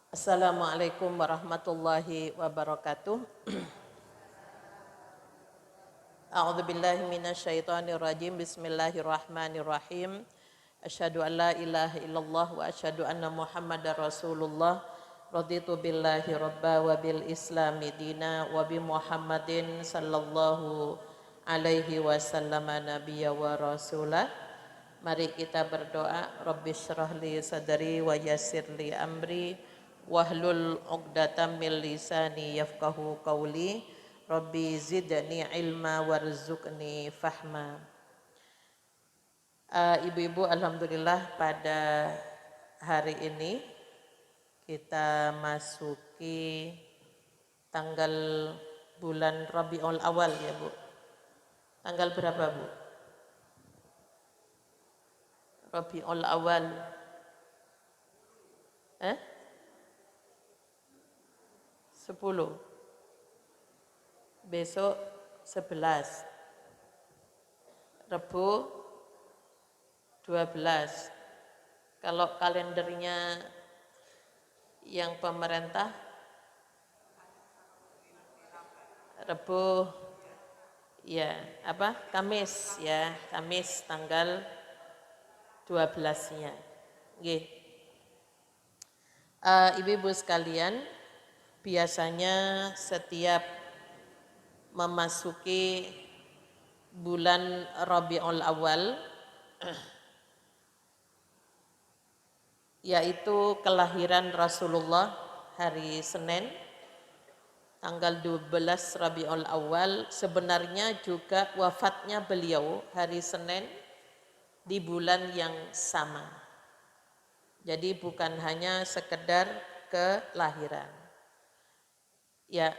Assalamualaikum warahmatullahi wabarakatuh. A'udzubillahi minasyaitonirrajim. Bismillahirrahmanirrahim. Asyhadu an la ilaha illallah wa asyhadu anna Muhammadar Rasulullah. Raditu billahi rabba wa bil islami dina wa bi Muhammadin sallallahu alaihi wasallam nabiyya wa rasulah. Mari kita berdoa. Rabbi syrah li sadri wa yassir li amri wahlul 'uqdatam min lisani yafqahu qawli. Rabbi zidni ilma warzuqni fahma. Ibu-ibu, alhamdulillah pada hari ini kita masuki tanggal bulan Rabiul Awal ya Bu. Tanggal berapa Bu? Rabiul Awal. 10. Besok 11. Rebu 12. Kalau kalendernya yang pemerintah Rebu ya Kamis ya, Kamis tanggal 12-nya. Nggih. Ibu-ibu sekalian, biasanya setiap memasuki bulan Rabiul Awal, yaitu kelahiran Rasulullah hari Senin tanggal 12 Rabiul Awal, sebenarnya juga wafatnya beliau hari Senin di bulan yang sama. Jadi bukan hanya sekedar kelahiran. Ya,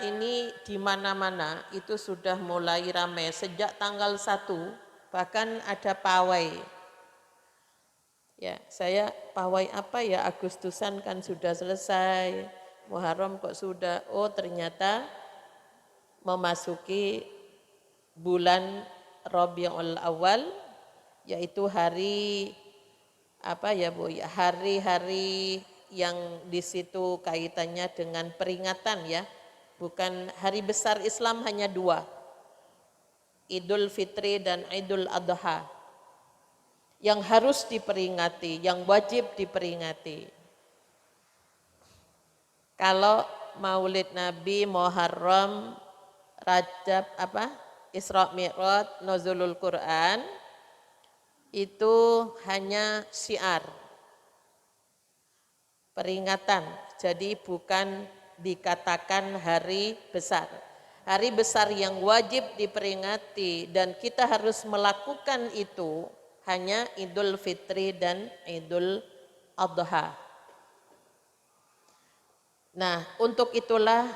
ini di mana-mana itu sudah mulai ramai sejak tanggal 1, bahkan ada pawai. Ya, saya pawai apa ya, Agustusan kan sudah selesai, Muharram kok sudah, oh ternyata memasuki bulan Rabiul Awal, yaitu hari hari-hari yang di situ kaitannya dengan peringatan ya, bukan hari besar Islam hanya 2, Idul Fitri dan Idul Adha, yang harus diperingati, yang wajib diperingati. Kalau Maulid Nabi, Muharram, Rajab, Isra Mi'raj, Nuzulul Quran, itu hanya syiar, peringatan, jadi bukan dikatakan hari besar. Hari besar yang wajib diperingati dan kita harus melakukan itu hanya Idul Fitri dan Idul Adha. Nah, untuk itulah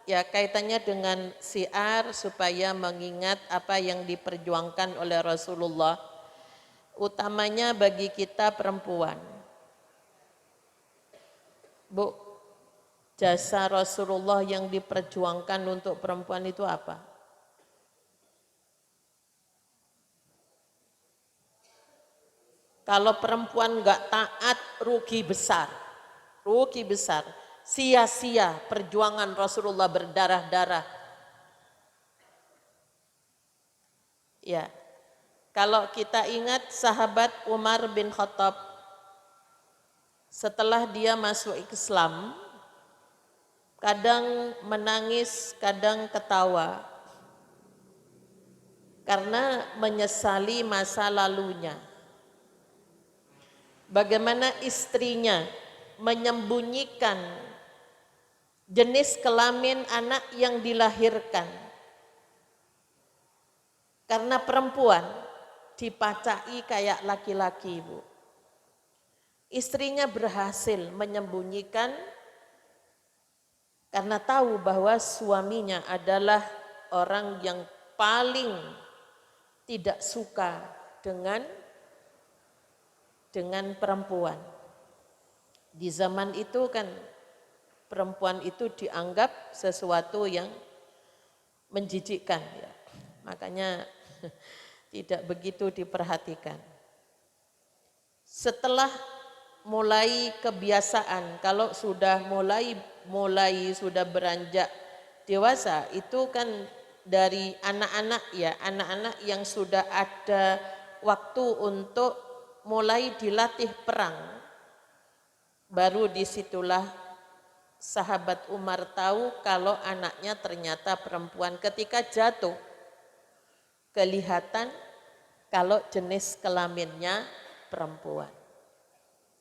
ya kaitannya dengan syiar supaya mengingat apa yang diperjuangkan oleh Rasulullah, utamanya bagi kita perempuan. Bu, jasa Rasulullah yang diperjuangkan untuk perempuan itu apa? Kalau perempuan enggak taat, rugi besar, sia-sia perjuangan Rasulullah berdarah-darah. Ya, kalau kita ingat sahabat Umar bin Khattab, setelah dia masuk Islam, kadang menangis, kadang ketawa, karena menyesali masa lalunya. Bagaimana istrinya menyembunyikan jenis kelamin anak yang dilahirkan. Karena perempuan dipacai kayak laki-laki, Bu. Istrinya berhasil menyembunyikan karena tahu bahwa suaminya adalah orang yang paling tidak suka dengan perempuan. Di zaman itu kan perempuan itu dianggap sesuatu yang menjijikkan ya. Makanya tidak begitu diperhatikan. Setelah mulai kebiasaan. Kalau sudah mulai sudah beranjak dewasa, itu kan dari anak-anak ya, anak-anak yang sudah ada waktu untuk mulai dilatih perang. Baru disitulah sahabat Umar tahu kalau anaknya ternyata perempuan. Ketika jatuh, kelihatan kalau jenis kelaminnya perempuan.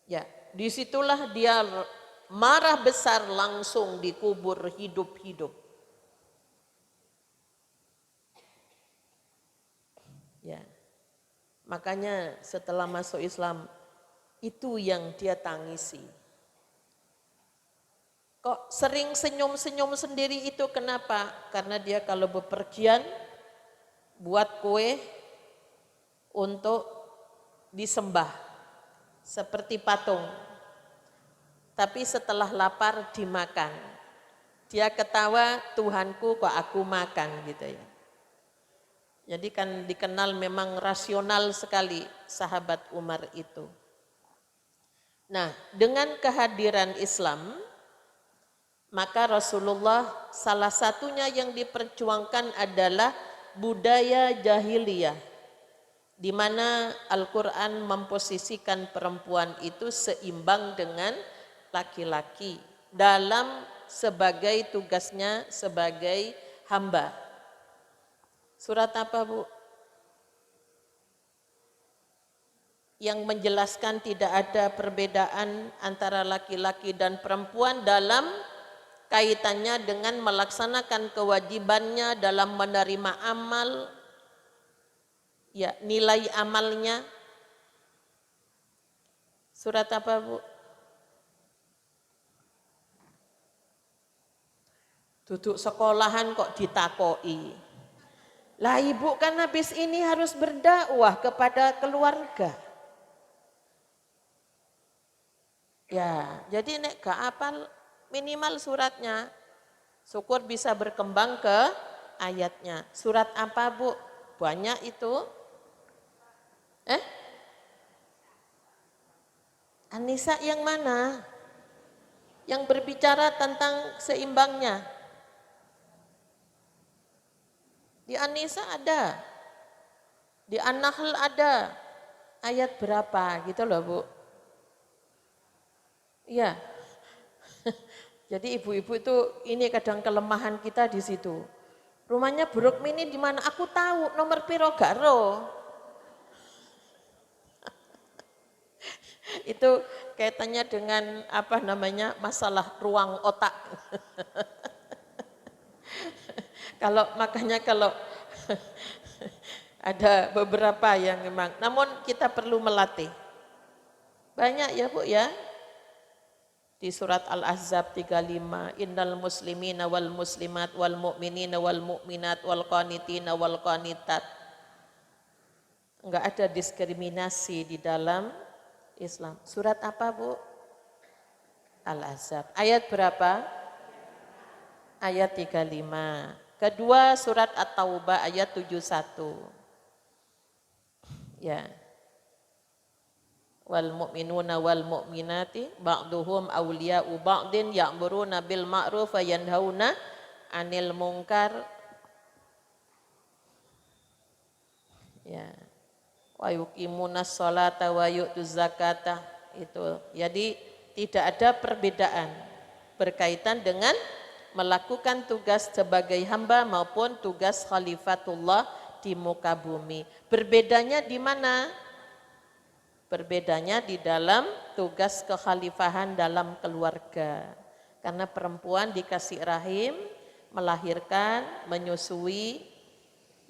Ya, disitulah dia marah besar, langsung dikubur hidup-hidup. Ya, makanya setelah masuk Islam itu yang dia tangisi. Kok sering senyum-senyum sendiri itu kenapa? Karena dia kalau bepergian buat kue untuk disembah seperti patung. Tapi setelah lapar dimakan. Dia ketawa, Tuhanku kok aku makan gitu ya. Jadi kan dikenal memang rasional sekali sahabat Umar itu. Nah, dengan kehadiran Islam, maka Rasulullah salah satunya yang diperjuangkan adalah budaya jahiliyah, di mana Al-Quran memposisikan perempuan itu seimbang dengan laki-laki dalam sebagai tugasnya sebagai hamba. Surat apa, Bu? Yang menjelaskan tidak ada perbedaan antara laki-laki dan perempuan dalam kaitannya dengan melaksanakan kewajibannya dalam menerima amal, ya, nilai amalnya. Surat apa, Bu? Duduk sekolahan kok ditakoi. Lah ibu kan habis ini harus berdakwah kepada keluarga. Ya, jadi nek gak apal minimal suratnya. Syukur bisa berkembang ke ayatnya. Surat apa, Bu? Banyak itu. An-Nisa yang mana? Yang berbicara tentang seimbangnya. Di An-Nisa ada. Di An-Nahl ada. Ayat berapa gitu loh, Bu. Iya. Jadi ibu-ibu itu ini kadang kelemahan kita di situ. Rumahnya Buruk Mini di mana? Aku tahu nomor piro gak ro. Itu kaitannya dengan apa namanya masalah ruang otak. Makanya kalau ada beberapa yang memang, namun kita perlu melatih. Banyak ya Bu ya. Di surat Al-Ahzab 35, innal muslimina wal muslimat wal mu'minina wal mu'minat wal qanitina wal qanitat. Enggak ada diskriminasi di dalam Islam. Surat apa, Bu? Al-Ahzab. Ayat berapa? Ayat 35. Kedua surat At-Taubah ayat 71. Ya. Wal mu'minuna wal mu'minati ba'duhum awliya'u ba'din ya'muruna bil ma'ruf wa yanhauna 'anil munkar. Ya. Wa yuqimunas sholata wa yu'tuz zakata. Itu. Jadi tidak ada perbedaan berkaitan dengan melakukan tugas sebagai hamba maupun tugas khalifatullah di muka bumi. Berbedanya di mana? Berbedanya di dalam tugas kekhalifahan dalam keluarga. Karena perempuan dikasih rahim, melahirkan, menyusui,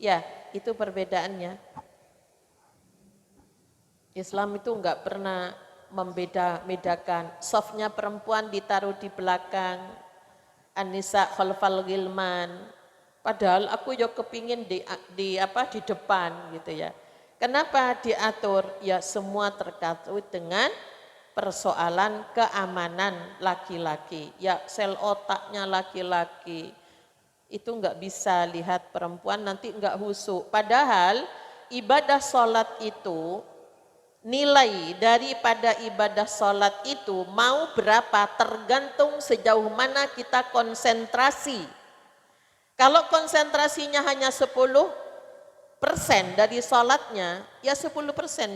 ya itu perbedaannya. Islam itu enggak pernah membeda-bedakan. Softnya perempuan ditaruh di belakang, An-Nisa khalfal ghilman. Padahal aku yo kepingin di depan gitu ya. Kenapa diatur? Ya semua terkait dengan persoalan keamanan laki-laki. Ya sel otaknya laki-laki. Itu enggak bisa lihat perempuan nanti enggak khusyuk. Padahal ibadah sholat itu nilai daripada ibadah sholat itu mau berapa tergantung sejauh mana kita konsentrasi. Kalau konsentrasinya hanya 10% dari sholatnya, ya 10%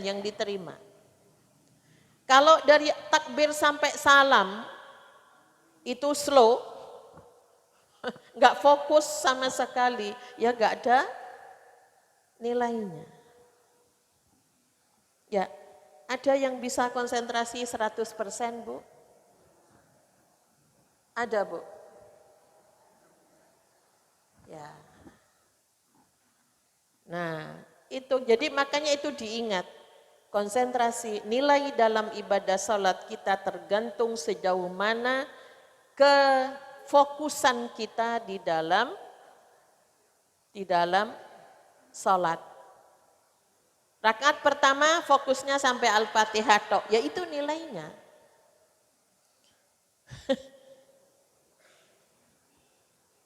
yang diterima. Kalau dari takbir sampai salam itu slow, nggak fokus sama sekali, ya nggak ada nilainya. Ya, ada yang bisa konsentrasi 100%, Bu? Ada, Bu? Ya. Nah, itu jadi makanya itu diingat. Konsentrasi nilai dalam ibadah salat kita tergantung sejauh mana kefokusan kita di dalam salat. Rakaat pertama fokusnya sampai Al-Fatihah tok, yaitu nilainya.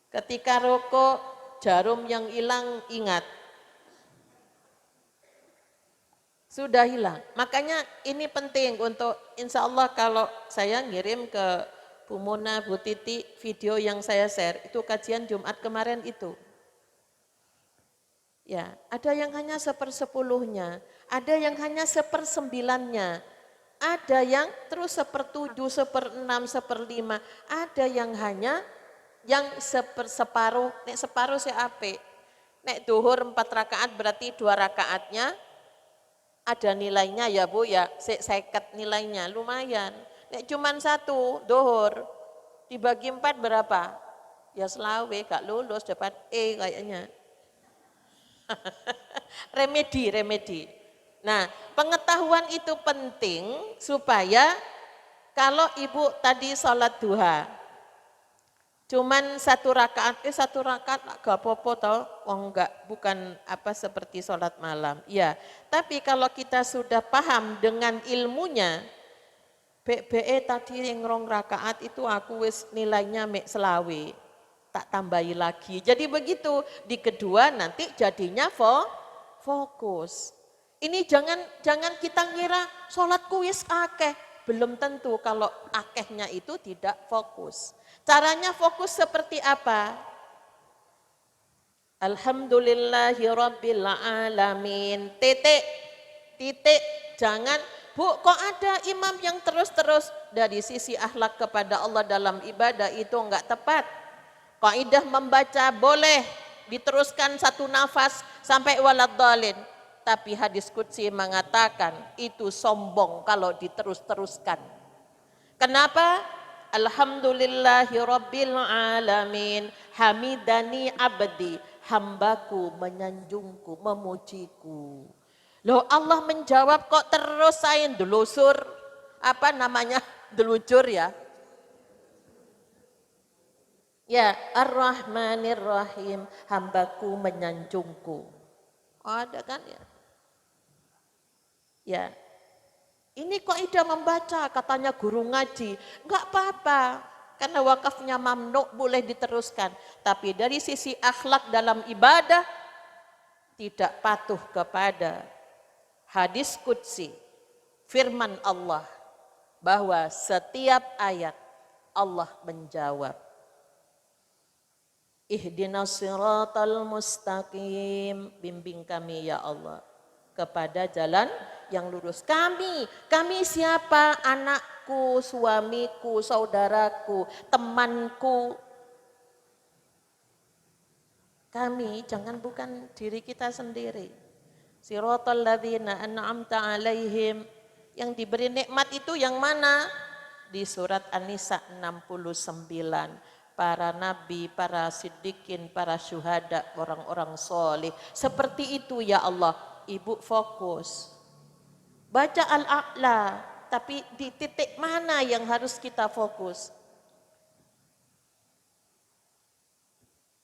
Ketika rokok, jarum yang hilang ingat. Sudah hilang. Makanya ini penting untuk insya Allah kalau saya ngirim ke Bu Mona, Bu Titi video yang saya share, itu kajian Jumat kemarin itu. Ya, ada yang hanya 1/10-nya, ada yang hanya 1/9-nya, ada yang terus 1/7, 1/6, 1/5, ada yang hanya yang separuh, nek separuh saya apik. Nek duhur 4 rakaat berarti 2 rakaatnya ada nilainya ya Bu ya, 50 nilainya lumayan. Nek cuman 1 duhur dibagi 4 berapa? Ya selawe, gak lulus dapat E kayaknya. remedi. Nah, pengetahuan itu penting supaya kalau ibu tadi sholat duha, cuman 1 rakaat, 1 rakaat gak apa-apa tau, enggak, bukan apa seperti sholat malam. Ya, tapi kalau kita sudah paham dengan ilmunya, BE tadi yang 2 rakaat itu aku wis nilainya mek selawe. Tak tambahi lagi. Jadi begitu, di kedua nanti jadinya fokus. Ini jangan kita ngira sholat kuis akeh. Belum tentu kalau akehnya itu tidak fokus. Caranya fokus seperti apa? Alhamdulillahirabbil alamin. Titik. Jangan, Bu, kok ada imam yang terus-terus dari sisi akhlak kepada Allah dalam ibadah itu enggak tepat. Kaidah membaca boleh diteruskan 1 nafas sampai waladhdallin. Tapi hadis qudsi mengatakan itu sombong kalau diterus-teruskan. Kenapa? Alhamdulillahirabbil alamin. Hamidani abdi. Hambaku menyanjungku, memujiku. Loh Allah menjawab kok terus saya delusur. Apa namanya? Delujur ya. Ya, Ar-Rahmanir-Rahim, hambaku menyanjungku. Oh, ada kan ya? Ya, ini kaidah membaca, katanya guru ngaji. Enggak apa-apa, karena wakafnya mamnu boleh diteruskan. Tapi dari sisi akhlak dalam ibadah, tidak patuh kepada hadis qudsi, firman Allah, bahwa setiap ayat Allah menjawab. Ihdinas siratal mustaqim, bimbing kami ya Allah kepada jalan yang lurus. Kami siapa? Anakku, suamiku, saudaraku, temanku. Kami, jangan bukan diri kita sendiri. Siratal ladzina an'amta alaihim, yang diberi nikmat itu yang mana? Di surat An-Nisa 69. Para nabi, para siddiqin, para syuhada, orang-orang soleh. Seperti itu ya Allah, ibu fokus. Baca Al-A'la, tapi di titik mana yang harus kita fokus?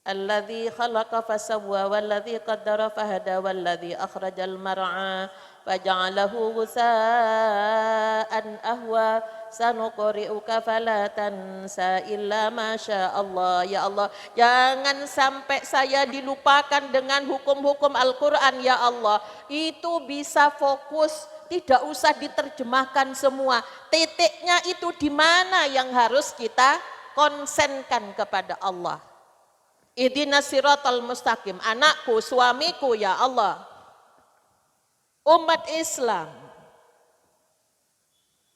Alladzi khalaqa fasawwa, walladzi qaddara fahada, walladzi akhrajal mar'a, faja'alahu ghusaan ahwa. Sanuqri'uka fala tansa illa masya Allah. Ya Allah, jangan sampai saya dilupakan dengan hukum-hukum Al-Quran ya Allah. Itu bisa fokus tidak usah diterjemahkan semua. Titiknya itu di mana yang harus kita konsenkan kepada Allah. Ihdinas siratal mustaqim. Anakku, suamiku ya Allah. Umat Islam.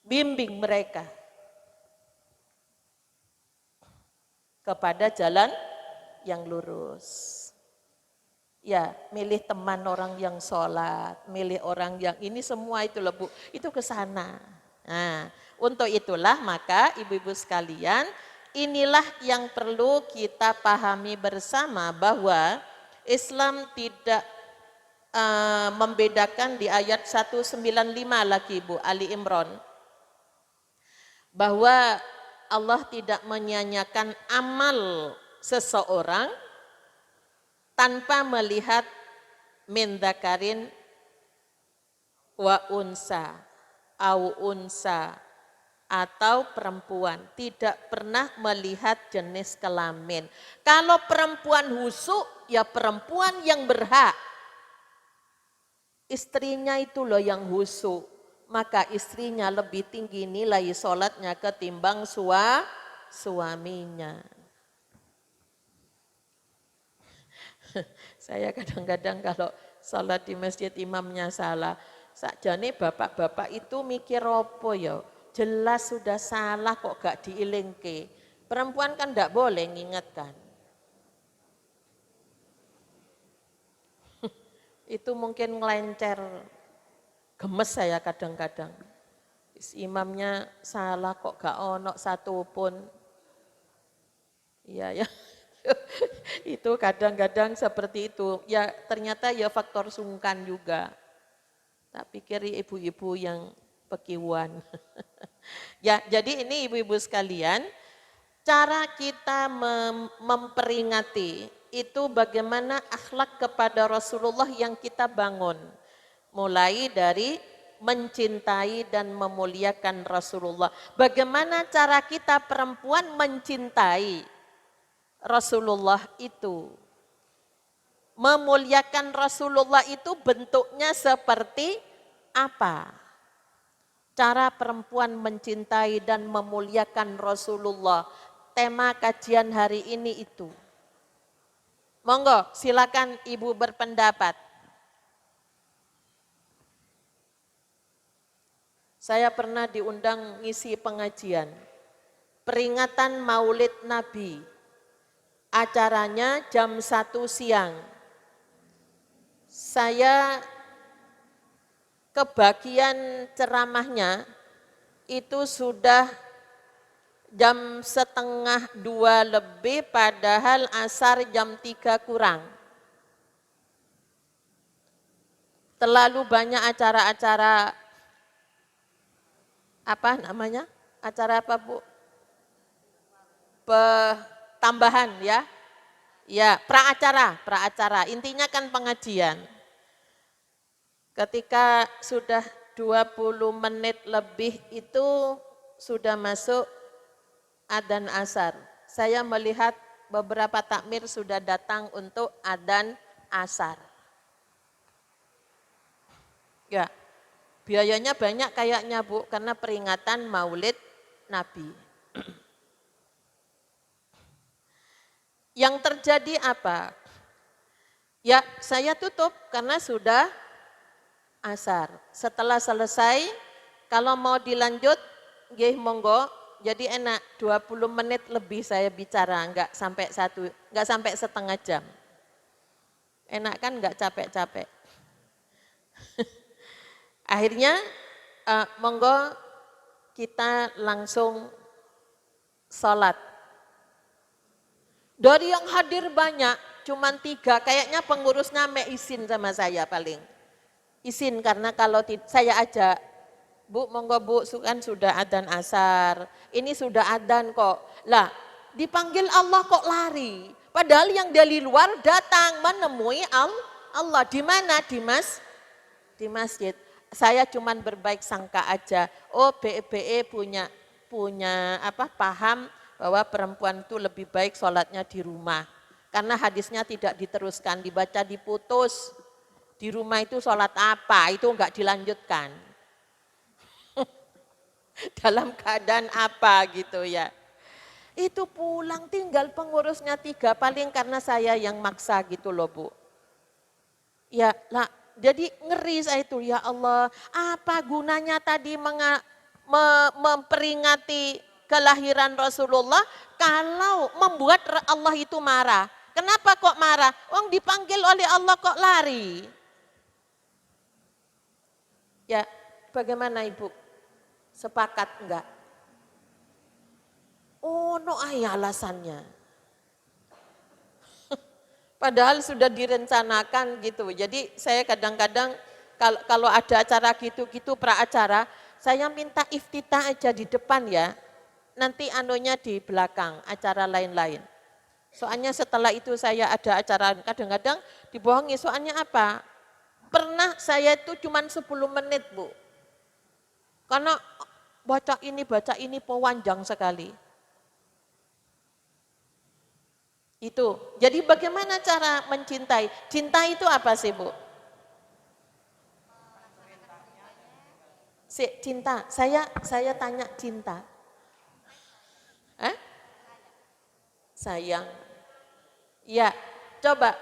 Bimbing mereka kepada jalan yang lurus. Ya, milih teman orang yang sholat, milih orang yang ini semua itu loh Bu, itu ke sana. Nah, untuk itulah maka ibu-ibu sekalian, inilah yang perlu kita pahami bersama bahwa Islam tidak membedakan di ayat 195 lagi Bu, Ali Imran. Bahwa Allah tidak menyanyiakan amal seseorang tanpa melihat min dzakarin wa unsa au unsa atau perempuan, tidak pernah melihat jenis kelamin. Kalau perempuan husuk ya perempuan yang berhak. Istrinya itu loh yang husuk, maka istrinya lebih tinggi nilai sholatnya ketimbang suaminya. Saya kadang-kadang kalau sholat di masjid imamnya salah, sakjane bapak-bapak itu mikir apa ya? Jelas sudah salah kok gak diilingke. Perempuan kan gak boleh ngingetkan. Itu mungkin ngelencer, gemes saya kadang-kadang. Imamnya salah kok gak ono satu pun. Iya ya. Itu kadang-kadang seperti itu. Ya ternyata ya faktor sungkan juga. Tak pikir ibu-ibu yang pekiwan. Ya jadi ini ibu-ibu sekalian, cara kita memperingati itu bagaimana akhlak kepada Rasulullah yang kita bangun. Mulai dari mencintai dan memuliakan Rasulullah. Bagaimana cara kita perempuan mencintai Rasulullah itu. Memuliakan Rasulullah itu bentuknya seperti apa? Cara perempuan mencintai dan memuliakan Rasulullah. Tema kajian hari ini itu. Monggo silakan Ibu berpendapat. Saya pernah diundang ngisi pengajian. Peringatan Maulid Nabi. Acaranya jam 1 siang. Saya kebagian ceramahnya itu sudah jam 1:30 lebih padahal asar jam 3 kurang. Terlalu banyak acara-acara apa namanya? Acara apa Bu? Tambahan ya. Ya, pra-acara. Intinya kan pengajian. Ketika sudah 20 menit lebih itu sudah masuk adzan asar. Saya melihat beberapa takmir sudah datang untuk adzan asar. Ya, biayanya banyak kayaknya Bu, karena peringatan Maulid Nabi. Yang terjadi apa? Ya, saya tutup karena sudah asar. Setelah selesai, kalau mau dilanjut, nggih monggo. Jadi enak, 20 menit lebih saya bicara, enggak sampai setengah jam. Enak kan, enggak capek-capek. Akhirnya, monggo kita langsung sholat. Dari yang hadir banyak, cuman 3, kayaknya pengurusnya izin sama saya paling. Izin karena kalau saya ajak, Bu monggo Bu, kan sudah adzan asar, ini sudah adzan kok. Lah dipanggil Allah kok lari, padahal yang dari luar datang menemui Allah. Di mana? Di masjid. Saya cuman berbaik sangka aja, oh BE punya paham bahwa perempuan itu lebih baik sholatnya di rumah. Karena hadisnya tidak diteruskan, dibaca diputus. Di rumah itu sholat apa, itu enggak dilanjutkan. Dalam keadaan apa gitu ya. Itu pulang tinggal pengurusnya 3, paling karena saya yang maksa gitu loh Bu. Ya lah, jadi ngeri saya itu, ya Allah, apa gunanya tadi memperingati kelahiran Rasulullah kalau membuat Allah itu marah. Kenapa kok marah? Wong dipanggil oleh Allah kok lari. Ya, bagaimana Ibu? Sepakat enggak? Oh, no alasannya. Padahal sudah direncanakan gitu. Jadi saya kadang-kadang kalau ada acara gitu-gitu pra-acara, saya minta iftitah aja di depan ya. Nanti anunya di belakang, acara lain-lain. Soalnya setelah itu saya ada acara, kadang-kadang dibohongi. Soalnya apa? Pernah saya itu cuma 10 menit Bu. Karena baca ini panjang sekali. Itu. Jadi bagaimana cara mencintai? Cinta itu apa sih, Bu? Cinta. Saya tanya cinta. Sayang. Ya, coba.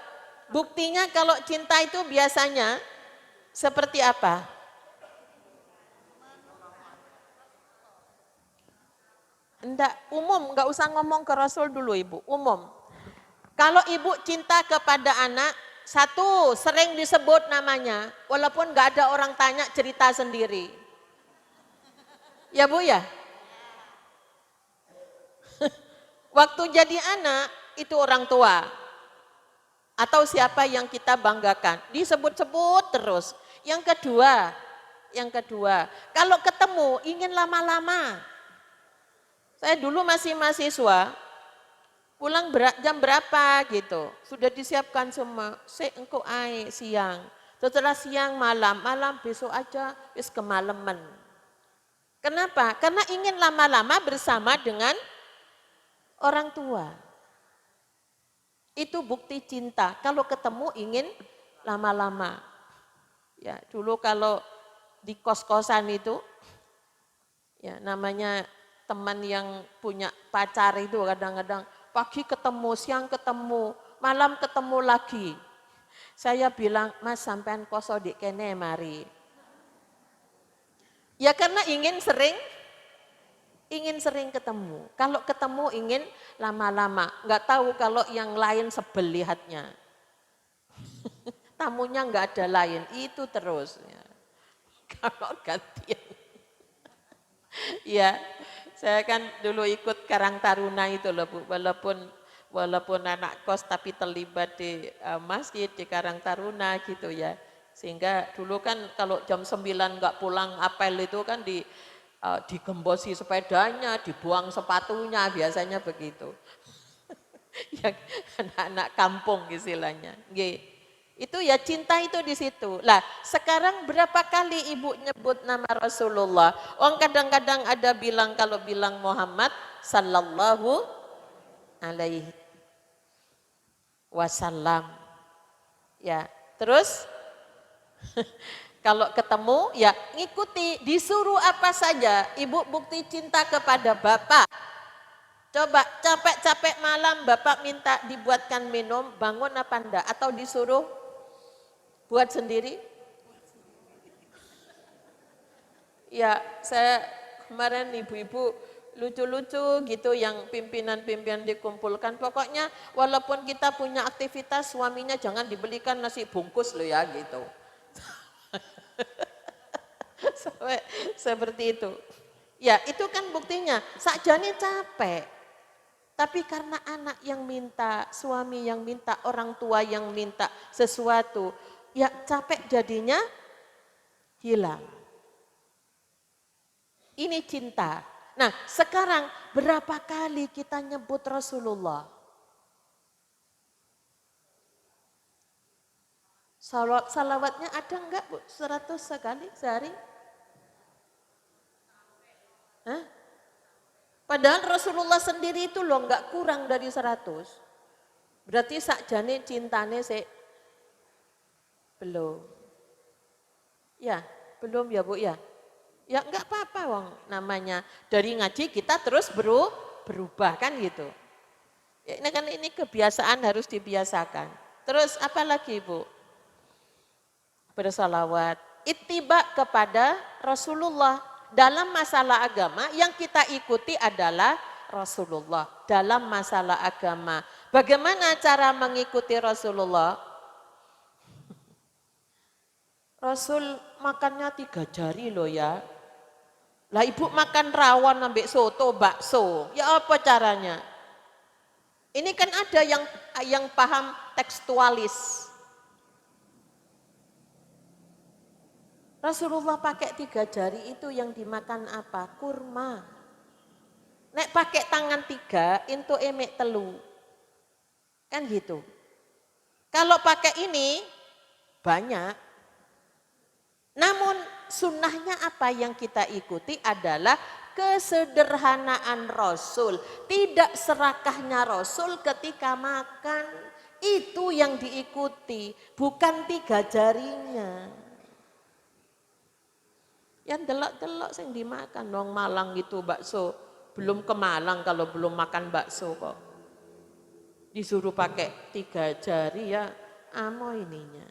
Buktinya kalau cinta itu biasanya seperti apa? Enggak, umum, enggak usah ngomong ke Rasul dulu Ibu, umum. Kalau ibu cinta kepada anak, satu sering disebut namanya, walaupun nggak ada orang tanya cerita sendiri. Ya Bu ya? Waktu jadi anak, itu orang tua. Atau siapa yang kita banggakan. Disebut-sebut terus. Yang kedua, kalau ketemu ingin lama-lama. Saya dulu masih mahasiswa, pulang jam berapa gitu, sudah disiapkan semua, engkau siang, setelah siang malam besok aja, wis kemalaman. Kenapa? Karena ingin lama-lama bersama dengan orang tua. Itu bukti cinta, kalau ketemu ingin lama-lama. Ya, dulu kalau di kos-kosan itu, ya namanya teman yang punya pacar itu kadang-kadang pagi ketemu, siang ketemu, malam ketemu lagi. Saya bilang, Mas sampean koso di kene mari. Ya karena ingin sering ketemu. Kalau ketemu ingin lama-lama. Enggak tahu kalau yang lain sebel lihatnya. Tamunya enggak ada lain, itu terus. Ya. Kalau gantian. Ya, saya kan dulu ikut Karang Taruna itu loh Bu, walaupun anak kos tapi terlibat di masjid di Karang Taruna gitu ya. Sehingga dulu kan kalau jam 9 enggak pulang apel itu kan digembosi sepedanya, dibuang sepatunya, biasanya begitu. Yang anak-anak kampung istilahnya. Itu ya cinta itu di situ. Lah, sekarang berapa kali Ibu nyebut nama Rasulullah? Kadang-kadang ada bilang kalau bilang Muhammad sallallahu alaihi wasallam. Ya, terus kalau ketemu ya ngikuti, disuruh apa saja. Ibu bukti cinta kepada Bapak. Coba capek-capek malam Bapak minta dibuatkan minum, bangun apa enggak? Atau disuruh buat sendiri? Ya, saya kemarin ibu-ibu lucu-lucu gitu yang pimpinan-pimpinan dikumpulkan. Pokoknya walaupun kita punya aktivitas, suaminya jangan dibelikan nasi bungkus loh ya gitu. Sampai seperti itu. Ya, itu kan buktinya. Sakjane capek. Tapi karena anak yang minta, suami yang minta, orang tua yang minta sesuatu, ya capek jadinya hilang. Ini cinta. Nah, sekarang berapa kali kita nyebut Rasulullah? Salawatnya ada enggak Bu? 100 sekali sehari? Hah? Padahal Rasulullah sendiri itu loh enggak kurang dari 100. Berarti sakjane cintane belum. Ya, belum ya Bu ya. Ya enggak apa-apa wong, namanya dari ngaji kita terus berubah kan gitu. Ya, ini kebiasaan harus dibiasakan. Terus apa lagi Ibu? Bersalawat, ittiba kepada Rasulullah. Dalam masalah agama yang kita ikuti adalah Rasulullah. Dalam masalah agama. Bagaimana cara mengikuti Rasulullah? Rasul makannya 3 jari loh ya. Lah ibu makan rawon ambek soto, bakso. Ya apa caranya? Ini kan ada yang paham tekstualis. Rasulullah pakai 3 jari itu yang dimakan apa? Kurma. Nek pakai tangan 3, itu emek telu. Kan gitu. Kalau pakai ini, banyak. Namun sunnahnya apa yang kita ikuti adalah kesederhanaan Rasul. Tidak serakahnya Rasul ketika makan. Itu yang diikuti, bukan 3 jarinya. Yang delok-delok sing dimakan dong Malang gitu bakso. Belum ke Malang kalau belum makan bakso kok. Disuruh pakai 3 jari ya amo ininya.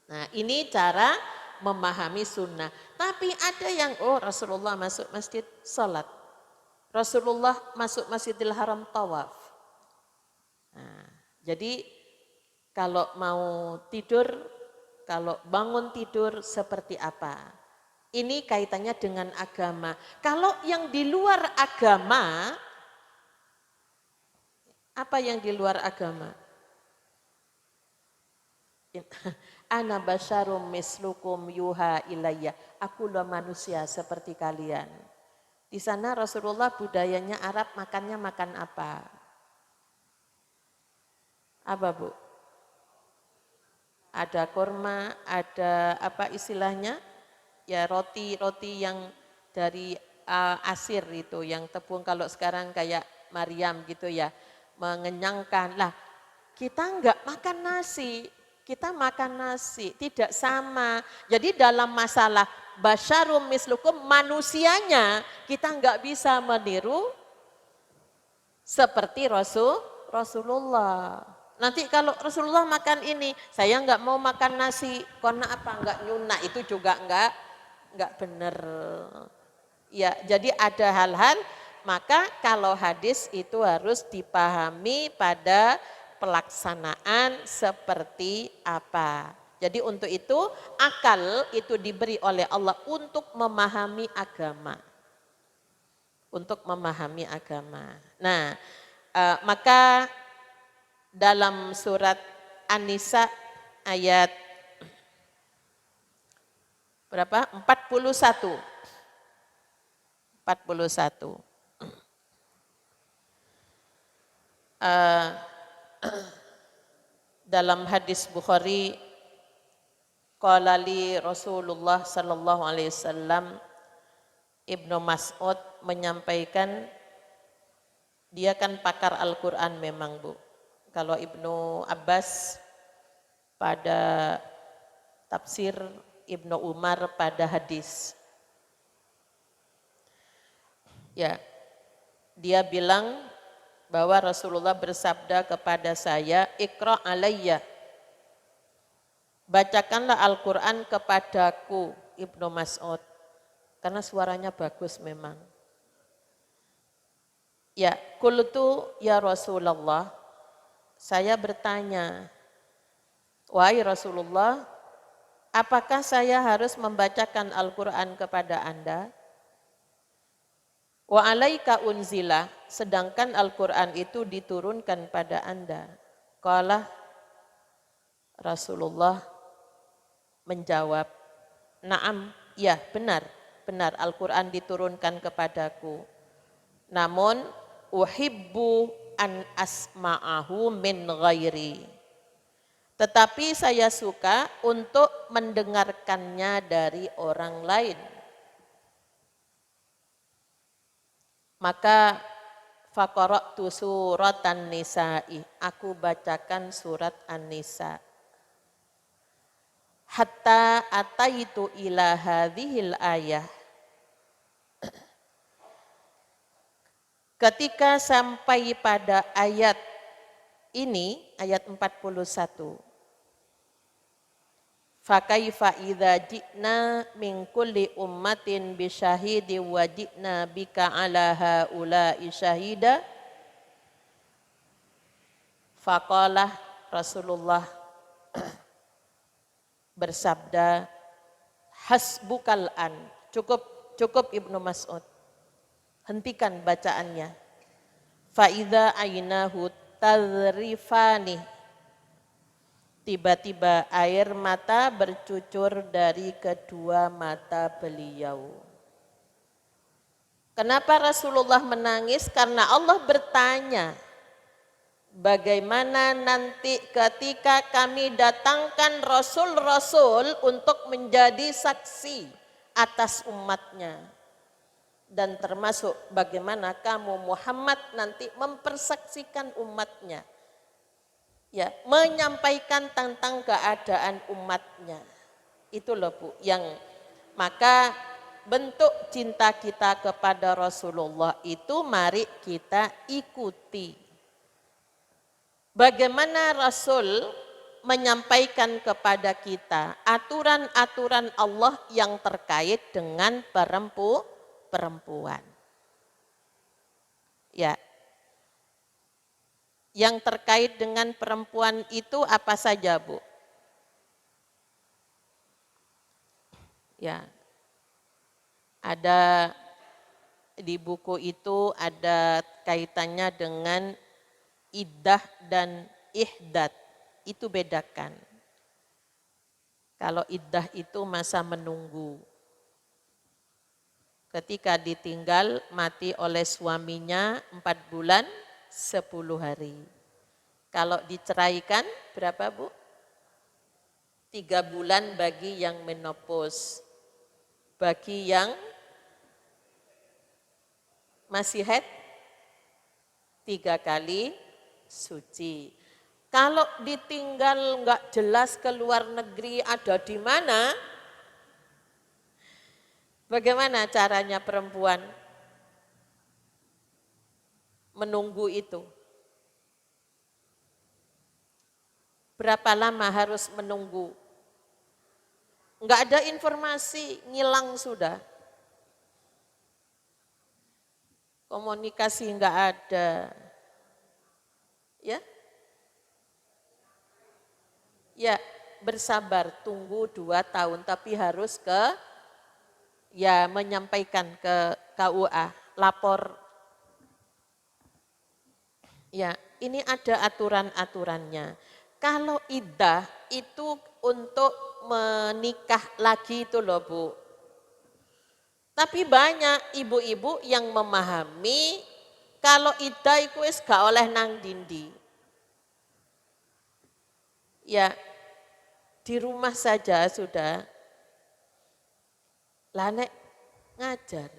Nah ini cara memahami sunnah. Tapi ada yang Rasulullah masuk masjid salat. Rasulullah masuk Masjidil Haram tawaf. Nah, jadi kalau mau tidur, kalau bangun tidur seperti apa? Ini kaitannya dengan agama. Kalau yang di luar agama, apa yang di luar agama? Ana basyarum mislukum yuha ilayya. Akulah manusia seperti kalian. Di sana Rasulullah budayanya Arab makannya makan apa? Apa Bu? Ada kurma, ada apa istilahnya? Ya roti yang dari asir itu, yang tepung kalau sekarang kayak Maryam gitu ya, mengenyangkan. Lah kita enggak makan nasi, kita makan nasi, tidak sama. Jadi dalam masalah basyarum mislukum manusianya, kita enggak bisa meniru seperti Rasulullah. Nanti kalau Rasulullah makan ini, saya enggak mau makan nasi, karena apa? Enggak nyunah, itu juga enggak benar. Ya, jadi ada hal-hal, maka kalau hadis itu harus dipahami pada pelaksanaan seperti apa. Jadi untuk itu akal itu diberi oleh Allah untuk memahami agama. Untuk memahami agama. Nah, maka dalam surat An-Nisa ayat berapa? 41. Dalam hadis Bukhari, qala li Rasulullah sallallahu alaihi wasallam, Ibnu Mas'ud menyampaikan, dia kan pakar Al-Qur'an memang Bu. Kalau Ibnu Abbas pada tafsir, Ibnu Umar pada hadis. Ya, dia bilang bahwa Rasulullah bersabda kepada saya, Iqra alayya, bacakanlah Al-Quran kepadaku, Ibnu Mas'ud. Karena suaranya bagus memang. Ya, qultu ya Rasulullah, saya bertanya, wahai Rasulullah, apakah saya harus membacakan Al-Quran kepada Anda? Wa alaika unzila, sedangkan Al-Quran itu diturunkan pada Anda. Qala, Rasulullah menjawab, na'am, ya benar Al-Quran diturunkan kepadaku. Namun, uhibbu an asma'ahu min ghairi. Tetapi saya suka untuk mendengarkannya dari orang lain. Maka faqara'tu surat An-Nisa'i, aku bacakan surat An-Nisa. hatta ataitu ila hadhil ayah. Ketika sampai pada ayat ini, ayat 41. Fakaifa idza ji'na min kulli ummatin bisyahidin wa ji'na bika ala haula'i syahida. Faqalah Rasulullah bersabda, hasbukal an. Cukup Ibnu Mas'ud. Hentikan bacaannya. Faidha ainahu tadrifani. Tiba-tiba air mata bercucur dari kedua mata beliau. Kenapa Rasulullah menangis? Karena Allah bertanya, bagaimana nanti ketika kami datangkan Rasul-Rasul untuk menjadi saksi atas umatnya. Dan termasuk bagaimana kamu Muhammad nanti mempersaksikan umatnya. Ya, menyampaikan tentang keadaan umatnya. Itu loh Bu, yang maka bentuk cinta kita kepada Rasulullah itu mari kita ikuti. Bagaimana Rasul menyampaikan kepada kita aturan-aturan Allah yang terkait dengan perempuan. Ya. Yang terkait dengan perempuan itu apa saja, Bu? Ya. Ada di buku itu ada kaitannya dengan iddah dan ihdad. Itu bedakan. Kalau iddah itu masa menunggu. Ketika ditinggal mati oleh suaminya 4 bulan 10 hari. Kalau diceraikan berapa Bu? 3 bulan bagi yang menopause. Bagi yang masih haid 3 kali suci. Kalau ditinggal enggak jelas ke luar negeri ada di mana? Bagaimana caranya perempuan menunggu itu? Berapa lama harus menunggu? Enggak ada informasi, ngilang sudah. Komunikasi enggak ada. Ya? Ya, bersabar, tunggu 2 tahun tapi harus menyampaikan ke KUA, lapor. Ya, ini ada aturan-aturannya. Kalau iddah itu untuk menikah lagi itu loh Bu. Tapi banyak ibu-ibu yang memahami kalau iddah itu wis gak oleh nang dindi. Ya, di rumah saja sudah. Lah nek ngajar.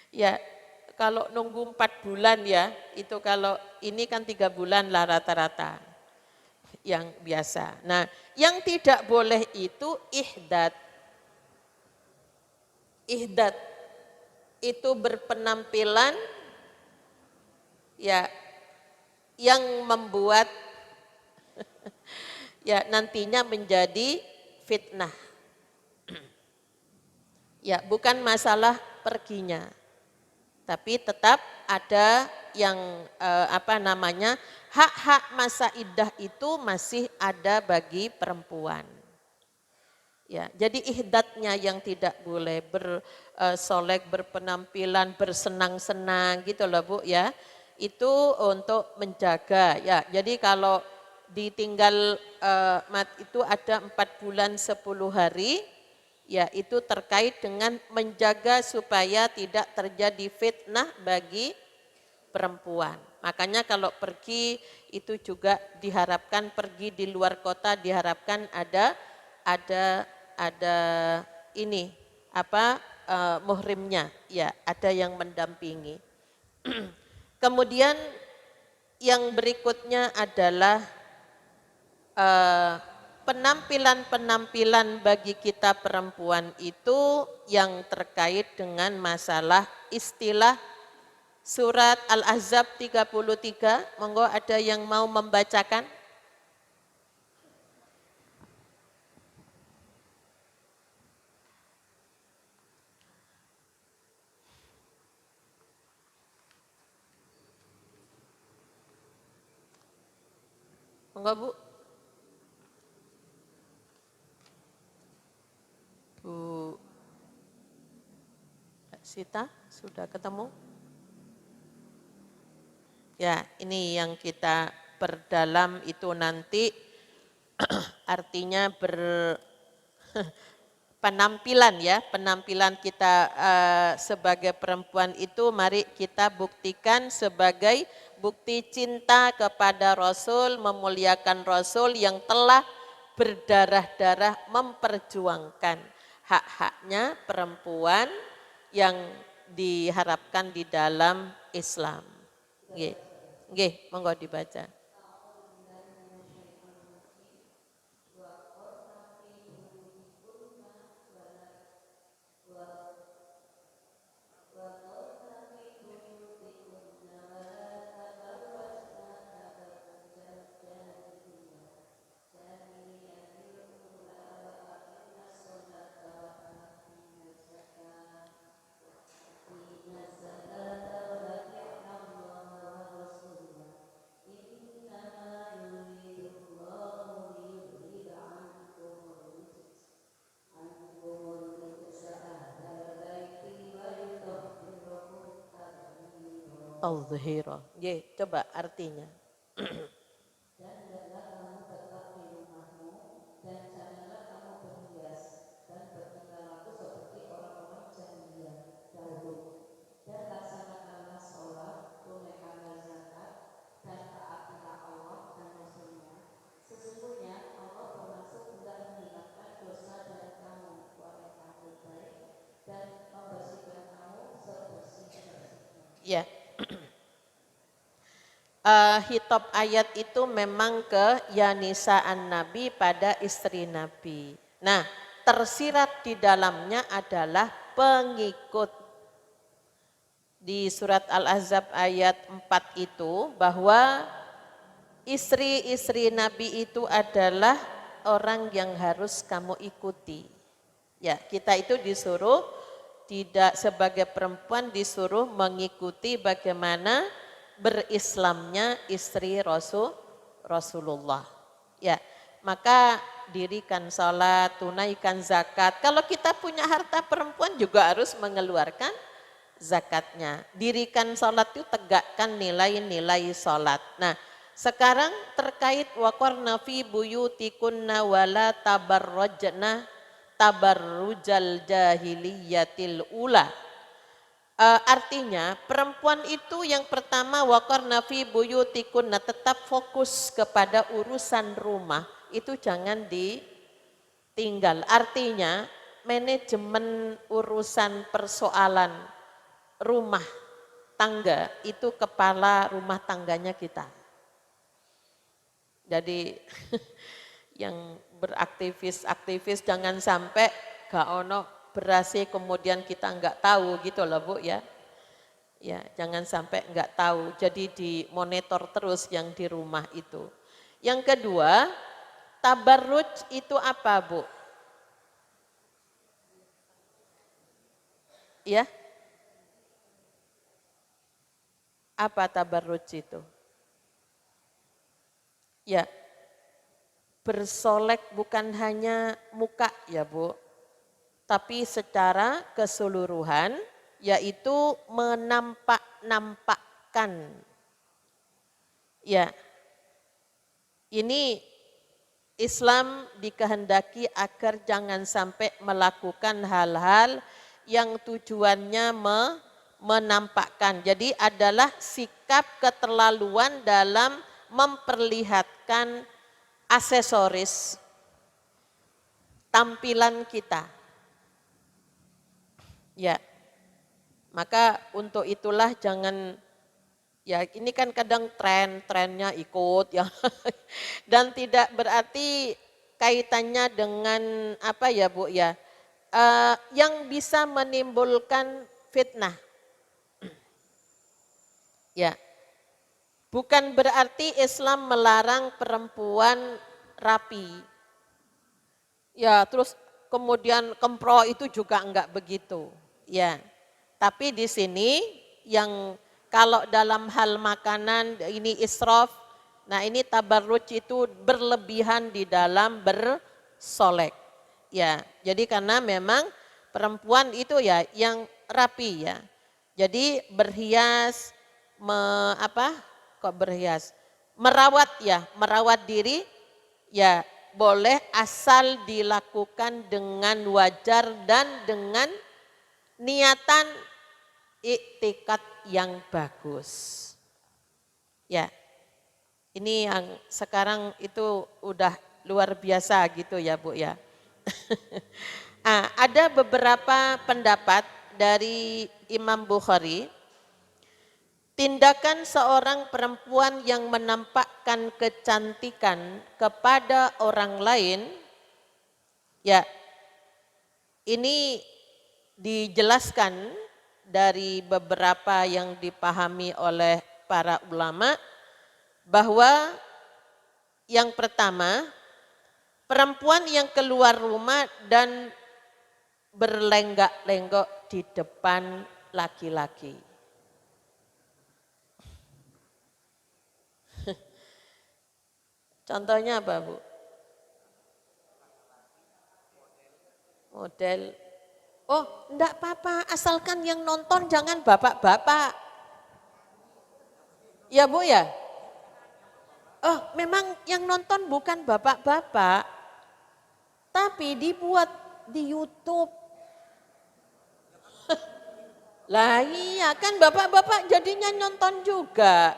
Ya, kalau nunggu 4 bulan ya, itu kalau ini kan 3 bulan lah rata-rata yang biasa. Nah, yang tidak boleh itu ihdad. Ihdad itu berpenampilan ya yang membuat ya nantinya menjadi fitnah. Ya, bukan masalah perginya. Tapi tetap ada yang hak-hak masa iddah itu masih ada bagi perempuan. Ya, jadi ihdatnya yang tidak boleh bersolek, berpenampilan, bersenang-senang gitu loh Bu ya. Itu untuk menjaga ya. Jadi kalau ditinggal itu ada 4 bulan 10 hari, ya itu terkait dengan menjaga supaya tidak terjadi fitnah bagi perempuan. Makanya kalau pergi itu juga diharapkan pergi di luar kota diharapkan ada ini muhrimnya, ya ada yang mendampingi. Kemudian yang berikutnya adalah eh, penampilan-penampilan bagi kita perempuan itu yang terkait dengan masalah istilah surat Al-Ahzab 33. Monggo ada yang mau membacakan? Monggo Bu. Bu Sita, sudah ketemu? Ya, ini yang kita perdalam itu nanti artinya penampilan ya, penampilan kita sebagai perempuan itu mari kita buktikan sebagai bukti cinta kepada Rasul, memuliakan Rasul yang telah berdarah-darah memperjuangkan hak-haknya perempuan yang diharapkan di dalam Islam. Nggih. Nggih, monggo dibaca. Al-Zahira. Nggih, coba artinya. Ya. Hitop ayat itu memang ke Yanisaan Nabi pada istri Nabi. Nah, tersirat di dalamnya adalah pengikut. Di surat Al-Ahzab ayat 4 itu bahwa istri-istri Nabi itu adalah orang yang harus kamu ikuti. Ya, kita itu disuruh tidak sebagai perempuan disuruh mengikuti bagaimana berislamnya istri Rasulullah. Ya, maka dirikan sholat, tunaikan zakat. Kalau kita punya harta perempuan juga harus mengeluarkan zakatnya. Dirikan sholat itu tegakkan nilai-nilai sholat. Nah, sekarang terkait waqarna fi buyutikunna wala tabarrajna tabarrujal jahiliyatil ula. Artinya perempuan itu yang pertama waqarna fi buyutikunna tetap fokus kepada urusan rumah, itu jangan ditinggal. Artinya manajemen urusan persoalan rumah tangga itu kepala rumah tangganya kita. Jadi yang beraktivis jangan sampai gak ono berasi kemudian kita enggak tahu gitu loh Bu ya. Ya, jangan sampai enggak tahu. Jadi dimonitor terus yang di rumah itu. Yang kedua, tabarruj itu apa Bu? Ya? Apa tabarruj itu? Ya, bersolek bukan hanya muka ya Bu, tapi secara keseluruhan yaitu menampak-nampakkan. Ya, ini Islam dikehendaki agar jangan sampai melakukan hal-hal yang tujuannya menampakkan. Jadi adalah sikap keterlaluan dalam memperlihatkan aksesoris tampilan kita. Ya, maka untuk itulah jangan Ya ini kan kadang trennya ikut ya. Dan tidak berarti kaitannya dengan apa ya Bu ya, yang bisa menimbulkan fitnah. Ya, bukan berarti Islam melarang perempuan rapi. Ya, terus kemudian kempro itu juga enggak begitu. Ya, tapi di sini yang kalau dalam hal makanan ini israf, nah ini tabarruj itu berlebihan di dalam bersolek. Ya, jadi karena memang perempuan itu ya yang rapi ya. Jadi berhias, kok berhias? Merawat ya, merawat diri ya boleh asal dilakukan dengan wajar dan dengan niatan iktikad yang bagus. Ya, ini yang sekarang itu udah luar biasa gitu ya Bu ya. Ada beberapa pendapat dari Imam Bukhari, tindakan seorang perempuan yang menampakkan kecantikan kepada orang lain, ya ini dijelaskan dari beberapa yang dipahami oleh para ulama bahwa yang pertama, perempuan yang keluar rumah dan berlenggak-lenggok di depan laki-laki. Contohnya apa Bu? Model, oh enggak apa-apa asalkan yang nonton jangan bapak-bapak. Ya Bu ya? Oh memang yang nonton bukan bapak-bapak, tapi dibuat di YouTube. Lah iya kan bapak-bapak jadinya nonton juga.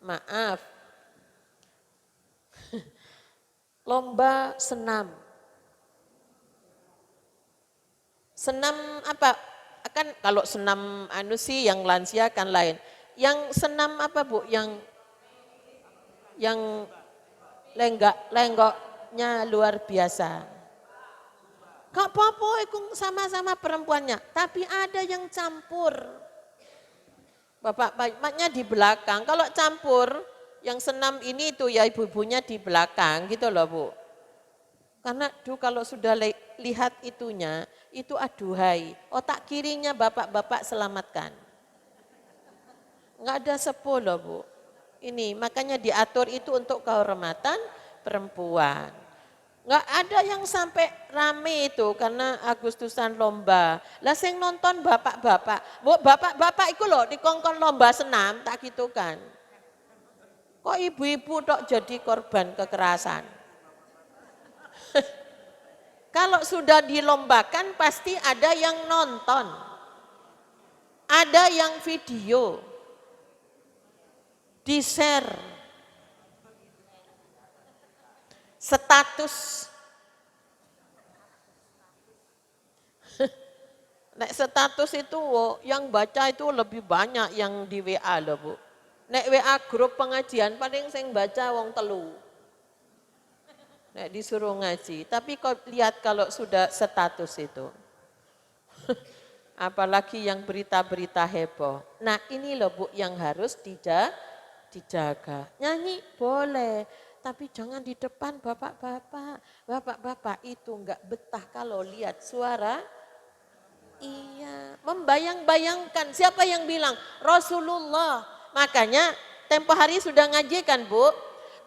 Maaf. Lomba senam. Senam apa? Kan kalau senam sih yang lansia kan lain. Yang senam apa Bu? Yang lenggoknya luar biasa. Kak Popo itu sama-sama perempuannya, tapi ada yang campur. Bapak-bapaknya di belakang, kalau campur yang senam ini itu ya ibu-ibunya di belakang gitu loh Bu. Karena kalau sudah lihat itunya, itu aduhai, otak kirinya bapak-bapak selamatkan. Enggak ada sepuh loh Bu. Ini makanya diatur itu untuk kehormatan perempuan. Enggak ada yang sampai rame itu karena Agustusan lomba. Lah sing nonton bapak-bapak. Bu, bapak-bapak itu loh dikongkon lomba senam tak gitu kan. Kok ibu-ibu tok jadi korban kekerasan. Kalau sudah dilombakan pasti ada yang nonton. Ada yang video. Di-share. Status. Nek status itu yang baca itu lebih banyak yang di WA loh Bu. Nek WA grup pengajian paling sing baca wong telu. Nek disuruh ngaji, tapi kok lihat kalau sudah status itu. Apalagi yang berita-berita heboh. Nah ini loh Bu yang harus dijaga. Nyanyi boleh, tapi jangan di depan bapak-bapak. Bapak-bapak itu enggak betah kalau lihat suara. Iya, membayang-bayangkan. Siapa yang bilang? Rasulullah. Makanya tempo hari sudah ngaji kan Bu?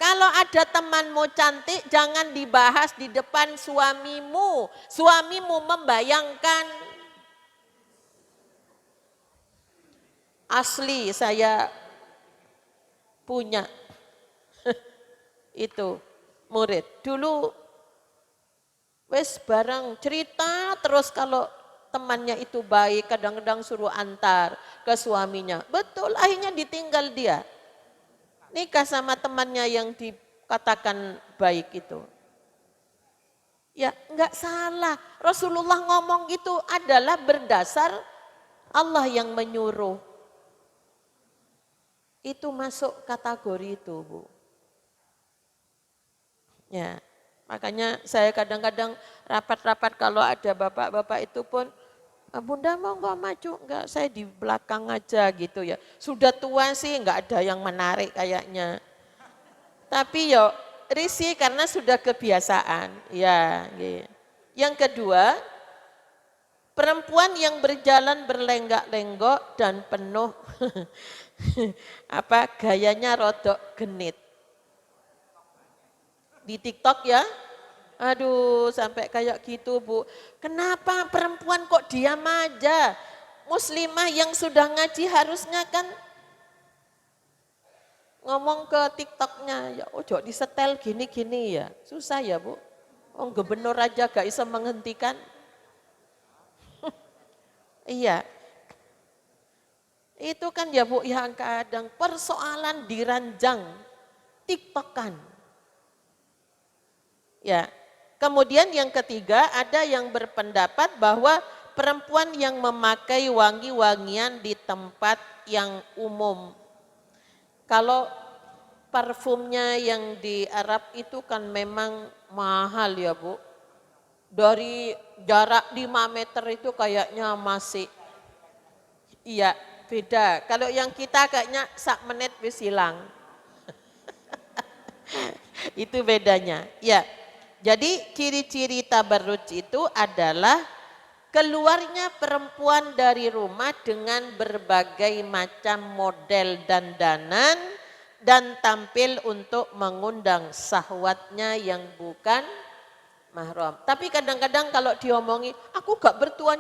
Kalau ada temanmu cantik jangan dibahas di depan suamimu. Suamimu membayangkan. Asli saya punya itu murid. Dulu wes barang cerita terus kalau temannya itu baik kadang-kadang suruh antar ke suaminya. Betul akhirnya ditinggal dia. Nikah sama temannya yang dikatakan baik itu. Ya enggak salah. Rasulullah ngomong itu adalah berdasar Allah yang menyuruh. Itu masuk kategori itu, Bu. Ya, makanya saya kadang-kadang rapat-rapat kalau ada bapak-bapak itu pun, Bunda mau nggak maju? Enggak, saya di belakang aja gitu ya. Sudah tua sih nggak ada yang menarik kayaknya. Tapi yo risih karena sudah kebiasaan. Ya, gitu. Yang kedua, perempuan yang berjalan berlenggak-lenggok dan penuh gayanya rodok genit. Di TikTok ya, aduh sampai kayak gitu Bu. Kenapa perempuan kok diam aja? Muslimah yang sudah ngaji harusnya kan ngomong ke TikToknya, ya ojo disetel gini-gini ya. Susah ya Bu. Oh gubernur aja gak bisa menghentikan. Iya. Itu kan ya Bu yang kadang persoalan diranjang TikTokan. Ya. Kemudian yang ketiga ada yang berpendapat bahwa perempuan yang memakai wangi-wangian di tempat yang umum. Kalau parfumnya yang di Arab itu kan memang mahal ya Bu. Dari jarak 5 meter itu kayaknya masih, iya beda. Kalau yang kita kayaknya sak menit wis hilang. Itu bedanya. Ya. Jadi ciri-ciri tabarruj itu adalah keluarnya perempuan dari rumah dengan berbagai macam model dandanan dan tampil untuk mengundang syahwatnya yang bukan mahram. Tapi kadang-kadang kalau diomongi, aku gak bertuan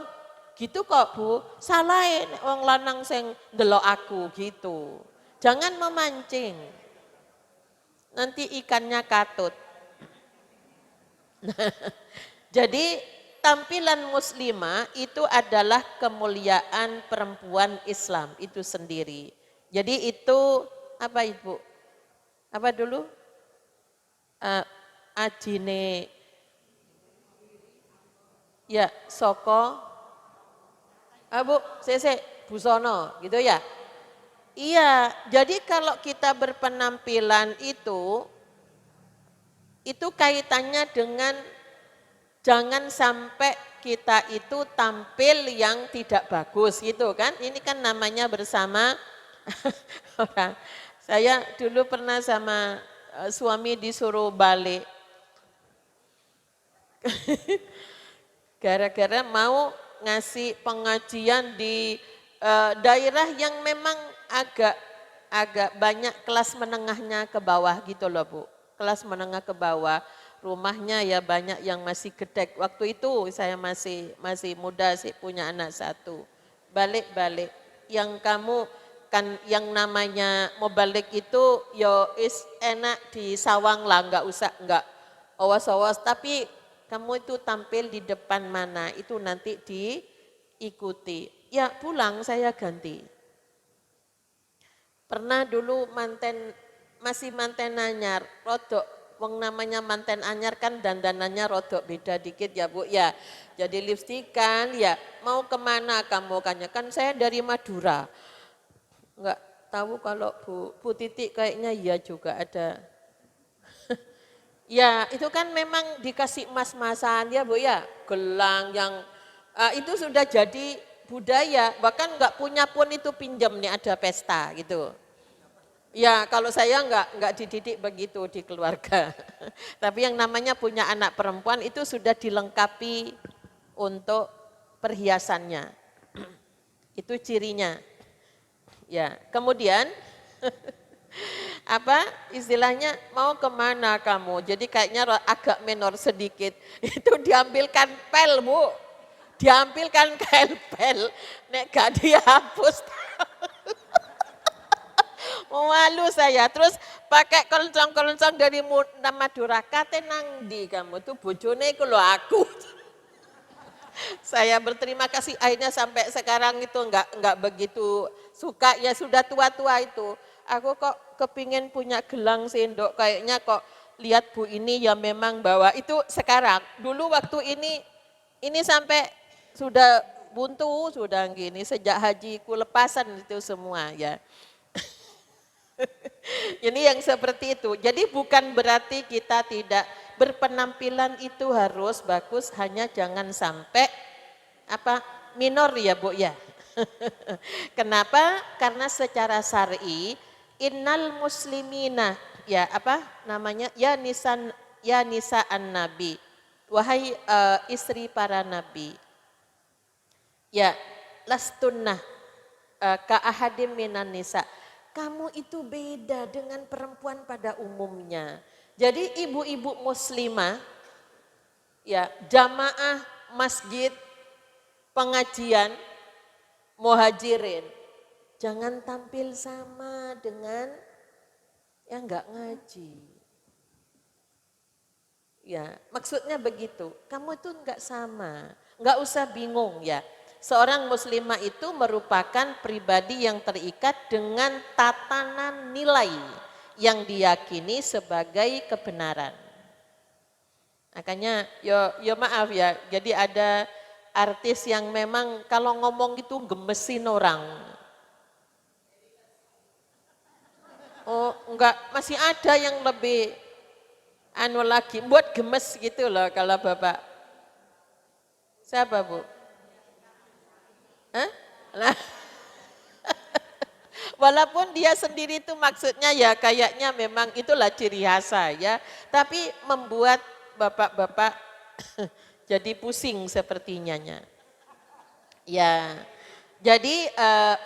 gitu kok Bu, salahin wong lanang sing ndelok aku gitu. Jangan memancing, nanti ikannya katut. Jadi tampilan muslimah itu adalah kemuliaan perempuan Islam itu sendiri. Jadi itu apa Ibu? Apa dulu? Ajine ya soko Bu, Busono gitu ya. Iya, jadi kalau kita berpenampilan itu kaitannya dengan jangan sampai kita itu tampil yang tidak bagus gitu kan. Ini kan namanya bersama orang. Saya dulu pernah sama suami disuruh balik. Gara-gara mau ngasih pengajian di daerah yang memang agak banyak kelas menengahnya ke bawah gitu loh Bu. Kelas menengah ke bawah, rumahnya ya banyak yang masih gedek. Waktu itu saya masih muda sih, punya anak satu. Balik-balik, yang kamu kan yang namanya mau balik itu yo is enak di sawang lah, enggak awas-awas, tapi kamu itu tampil di depan mana itu nanti diikuti. Ya pulang saya ganti. Pernah dulu masih manten anyar, rodok, wong namanya manten anyar kan dandanannya rodok beda dikit ya Bu ya. Jadi lipstikan ya, mau kemana kamu kan saya dari Madura. Enggak tahu kalau Bu Titik kayaknya iya juga ada. Ya itu kan memang dikasih emas-emasan ya Bu ya, gelang yang itu sudah jadi budaya, bahkan enggak punya pun itu pinjam nih ada pesta gitu. Ya kalau saya enggak dididik begitu di keluarga. Tapi yang namanya punya anak perempuan itu sudah dilengkapi untuk perhiasannya. Itu cirinya. Ya, kemudian apa istilahnya mau kemana kamu? Jadi kayaknya agak menor sedikit. Itu diambilkan pel Bu. Diambilkan pel. Nek gak dihapus. Malu saya, terus pakai keroncong-keroncong dari Madura, kate nang di kamu tuh bojone iku lho aku. Saya berterima kasih akhirnya sampai sekarang itu enggak begitu suka, ya sudah tua-tua itu. Aku kok kepingin punya gelang sendok, kayaknya kok lihat Bu ini ya memang bawa itu sekarang. Dulu waktu ini sampai sudah buntu, sudah gini sejak hajiku lepasan itu semua ya. Ini yang seperti itu. Jadi bukan berarti kita tidak berpenampilan itu harus bagus, hanya jangan sampai apa minor ya Bu ya. Kenapa? Karena secara syar'i innal muslimina ya apa namanya ya nisaan nabi. Wahai istri para nabi. Ya lastunnah ka ahadim minan nisa. Kamu itu beda dengan perempuan pada umumnya. Jadi ibu-ibu muslimah, ya jamaah masjid, pengajian, muhajirin, jangan tampil sama dengan yang enggak ngaji. Ya, maksudnya begitu. Kamu itu enggak sama, enggak usah bingung ya. Seorang muslimah itu merupakan pribadi yang terikat dengan tatanan nilai yang diyakini sebagai kebenaran. Makanya yo maaf ya, jadi ada artis yang memang kalau ngomong itu gemesin orang. Oh enggak, masih ada yang lebih anu lagi, buat gemes gitu loh kalau Bapak. Siapa Bu? Hah? Lah. Walaupun dia sendiri itu maksudnya ya kayaknya memang itulah ciri khas saya, tapi membuat bapak-bapak jadi pusing sepertinya. Ya, jadi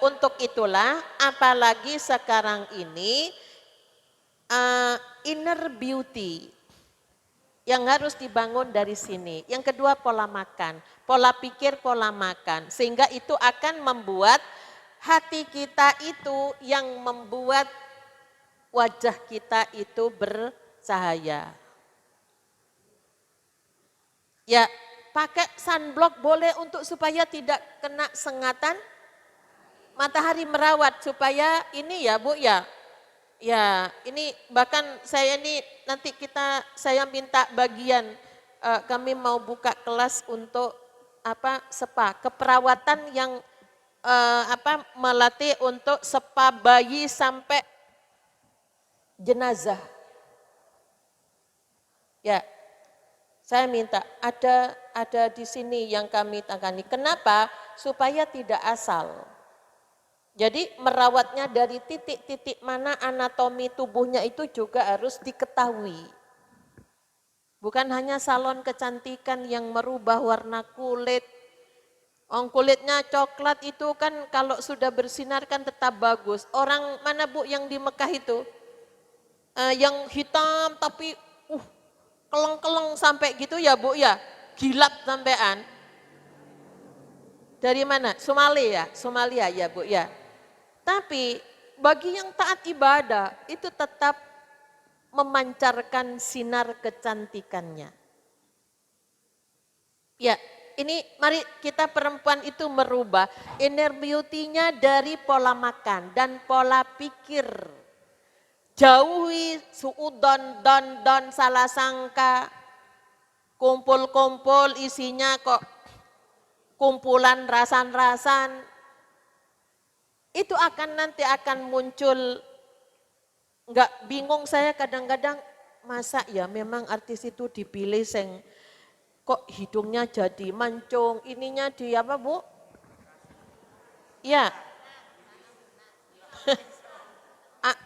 untuk itulah apalagi sekarang ini inner beauty yang harus dibangun dari sini. Yang kedua pola makan, pola pikir, pola makan. Sehingga itu akan membuat hati kita itu yang membuat wajah kita itu bercahaya. Ya, pakai sunblock boleh untuk supaya tidak kena sengatan matahari merawat supaya ini ya Bu ya. Ya, ini bahkan saya ini nanti saya minta bagian kami mau buka kelas untuk spa keperawatan yang melatih untuk spa bayi sampai jenazah. Ya, saya minta ada di sini yang kami tangani. Kenapa? Supaya tidak asal. Jadi merawatnya dari titik-titik mana anatomi tubuhnya itu juga harus diketahui. Bukan hanya salon kecantikan yang merubah warna kulit. Kulitnya coklat itu kan kalau sudah bersinar kan tetap bagus. Orang mana Bu yang di Mekah itu? Yang hitam tapi keleng-keleng sampai gitu ya Bu ya? Gilap sampean. Dari mana? Somalia ya Bu ya. Tapi bagi yang taat ibadah itu tetap memancarkan sinar kecantikannya. Ya, ini mari kita perempuan itu merubah inner beauty-nya dari pola makan dan pola pikir. Jauhi suudon, don, salah sangka, kumpul-kumpul isinya kok kumpulan rasan-rasan. Itu nanti akan muncul, enggak bingung saya kadang-kadang, masa ya memang artis itu dipilih kok hidungnya jadi mancung, ininya di apa Bu? Ya,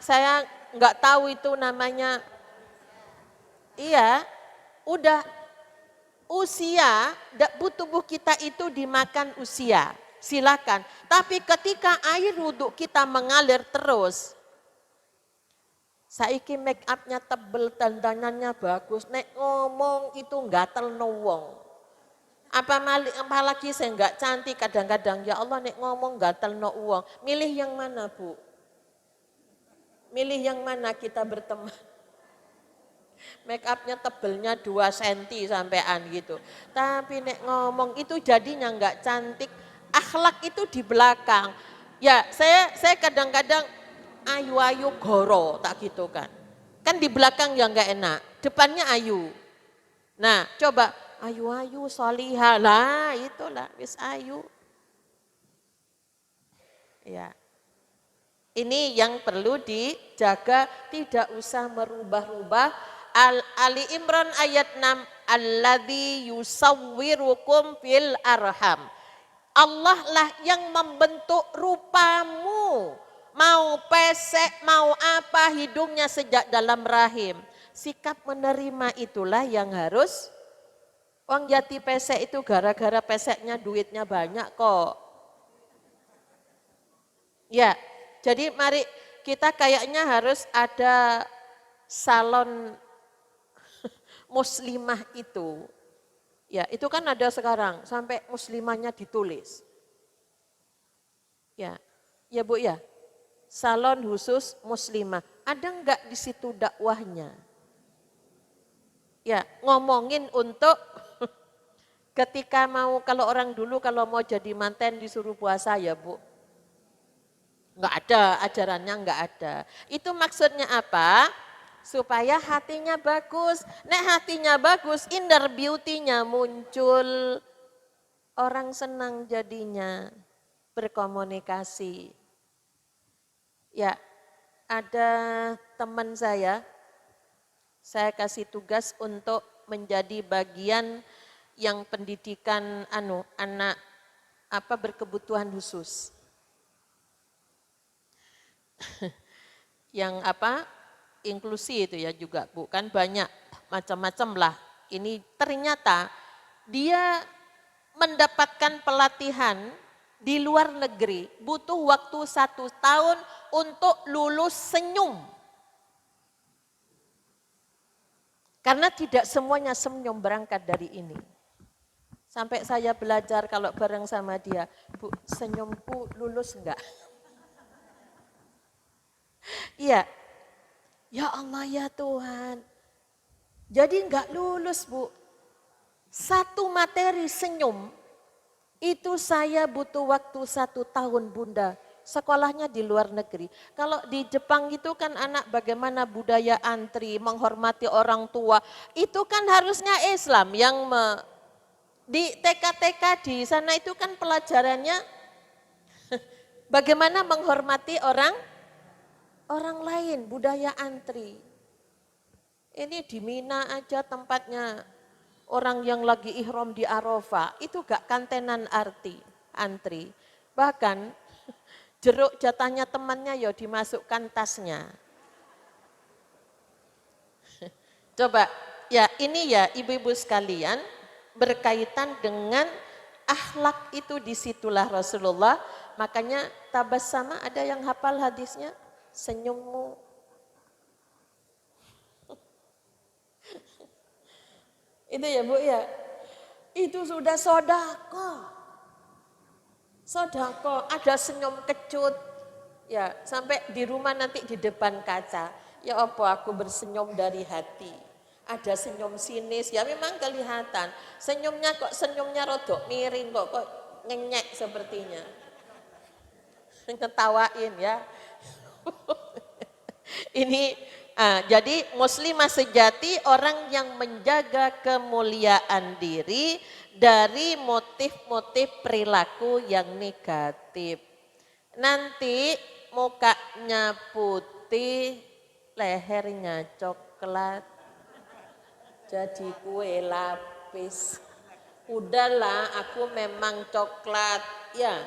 saya enggak tahu itu namanya. Iya, udah usia, tubuh kita itu dimakan usia. Silakan. Tapi ketika air wudhu kita mengalir terus, saiki make upnya tebel, dandanannya bagus, nek ngomong itu gatel no wong. Apalagi saya enggak cantik kadang-kadang, ya Allah nek ngomong gatel no wong. Milih yang mana Bu? Milih yang mana kita berteman? Make upnya tebelnya 2 cm sampean gitu. Tapi nek ngomong itu jadinya enggak cantik. Akhlak itu di belakang. Ya, saya kadang-kadang ayu-ayu goro tak gitu kan. Kan di belakang yang enggak enak, depannya ayu. Nah, coba ayu-ayu solihah lah, itulah wis ayu. Ya. Ini yang perlu dijaga, tidak usah merubah-rubah. Ali Imran ayat 6, alladzi yusawwirukum fil arham. Allah lah yang membentuk rupamu. Mau pesek, mau apa, hidungnya sejak dalam rahim. Sikap menerima itulah yang harus. Wong Yati pesek itu gara-gara peseknya duitnya banyak kok. Ya, jadi mari kita kayaknya harus ada salon muslimah itu. Ya, itu kan ada sekarang sampai muslimahnya ditulis. Ya, ya Bu ya. Salon khusus muslimah. Ada enggak di situ dakwahnya? Ya, ngomongin untuk ketika mau, kalau orang dulu kalau mau jadi manten disuruh puasa ya Bu. Enggak ada, ajarannya enggak ada. Itu maksudnya apa? Supaya hatinya bagus. Nek hatinya bagus, inner beauty-nya muncul. Orang senang jadinya berkomunikasi. Ya, ada teman saya kasih tugas untuk menjadi bagian yang pendidikan anak berkebutuhan khusus. Yang inklusi itu ya juga Bu, kan banyak macam-macam lah. Ini ternyata dia mendapatkan pelatihan di luar negeri, butuh waktu 1 tahun untuk lulus senyum. Karena tidak semuanya senyum berangkat dari ini. Sampai saya belajar kalau bareng sama dia, Bu, senyumku lulus enggak? Iya. Ya Allah ya Tuhan. Jadi enggak lulus Bu. Satu materi senyum, itu saya butuh waktu 1 tahun Bunda. Sekolahnya di luar negeri. Kalau di Jepang itu kan anak bagaimana budaya antri, menghormati orang tua. Itu kan harusnya Islam yang di TK-TK di sana itu kan pelajarannya bagaimana menghormati orang lain, budaya antri. Ini di Mina aja tempatnya orang yang lagi ihram di Arafah, itu gak kantenan antri. Bahkan jeruk jatahnya temannya ya dimasukkan tasnya. Coba, ya ini ya ibu-ibu sekalian, berkaitan dengan akhlak itu disitulah Rasulullah. Makanya tabassama, ada yang hafal hadisnya? Senyummu. Itu ya Bu ya. Itu sudah sodako. Sodako, ada senyum kecut. Ya, sampai di rumah nanti di depan kaca. Ya apa aku bersenyum dari hati. Ada senyum sinis, ya memang kelihatan. Senyumnya rodok miring kok ngenyek sepertinya. Ngetawain ya. Ini jadi muslimah sejati orang yang menjaga kemuliaan diri dari motif-motif perilaku yang negatif. Nanti mukanya putih, lehernya coklat, jadi kue lapis. Udahlah, aku memang coklat, ya.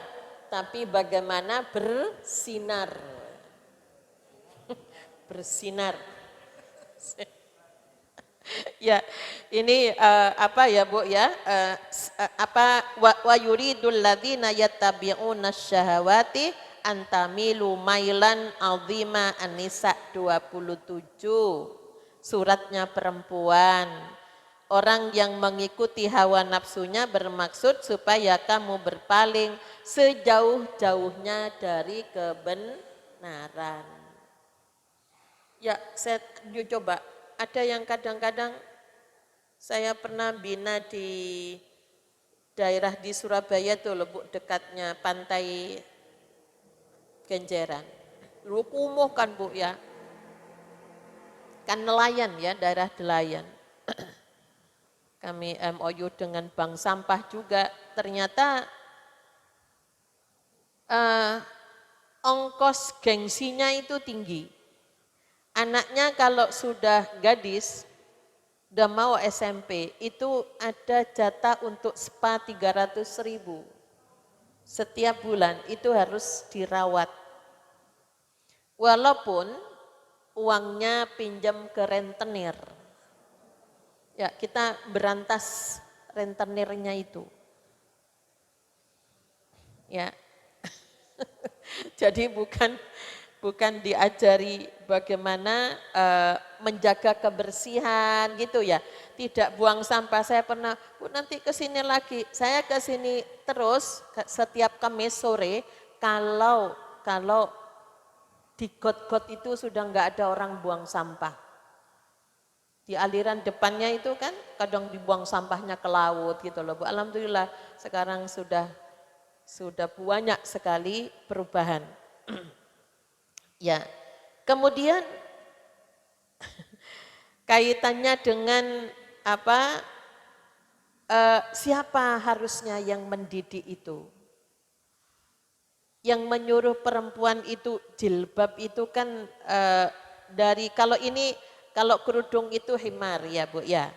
Tapi bagaimana bersinar. Bersinar. Ya, ini ya Bu ya? Wa yuridul ladzina yattabi'una syahawati antamilu mailan azima An-Nisa 27. Suratnya perempuan. Orang yang mengikuti hawa nafsunya bermaksud supaya kamu berpaling sejauh-jauhnya dari kebenaran. Ya, saya coba. Ada yang kadang-kadang saya pernah bina di daerah di Surabaya tuh loh Bu, dekatnya pantai Kenjeran. Lu kumuh kan Bu ya. Kan nelayan ya, daerah nelayan. Kami MOU dengan bank sampah juga. Ternyata ongkos gengsinya itu tinggi. Anaknya kalau sudah gadis, udah mau SMP, itu ada jatah untuk spa 300.000. Setiap bulan itu harus dirawat. Walaupun uangnya pinjam ke rentenir. Ya, kita berantas rentenirnya itu. Ya. Jadi bukan diajari bagaimana menjaga kebersihan gitu ya. Tidak buang sampah. Saya pernah, Bu nanti ke sini lagi. Saya ke sini terus setiap Kamis sore kalau di got-got itu sudah enggak ada orang buang sampah. Di aliran depannya itu kan kadang dibuang sampahnya ke laut gitu loh Bu. Alhamdulillah sekarang sudah banyak sekali perubahan. Ya, kemudian kaitannya dengan apa? Siapa harusnya yang mendidik itu? Yang menyuruh perempuan itu jilbab itu kan dari kalau kerudung itu himar ya Bu ya.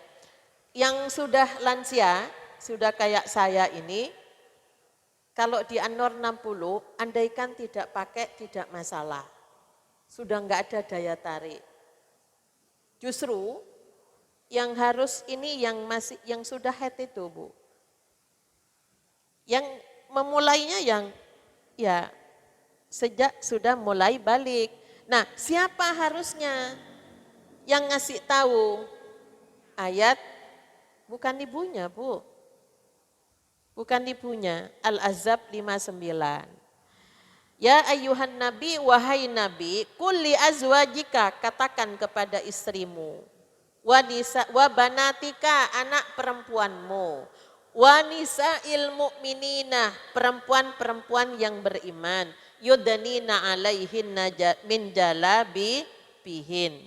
Yang sudah lansia, sudah kayak saya ini, kalau di An-Nur 60, andaikan tidak pakai tidak masalah. Sudah enggak ada daya tarik. Justru yang harus ini yang sudah head itu Bu. Yang memulainya yang ya sejak sudah mulai balik. Nah, siapa harusnya yang ngasih tahu? Ayat bukan ibunya, Bu. Bukan ibunya. Al-Ahzab 59. Ya ayuhan nabi, wahai nabi, kulli azwajika, katakan kepada istrimu, wa banatika, anak perempuanmu, wa nisa'il mu'minina, perempuan-perempuan yang beriman, yudnina alaihinna min jalabibihin.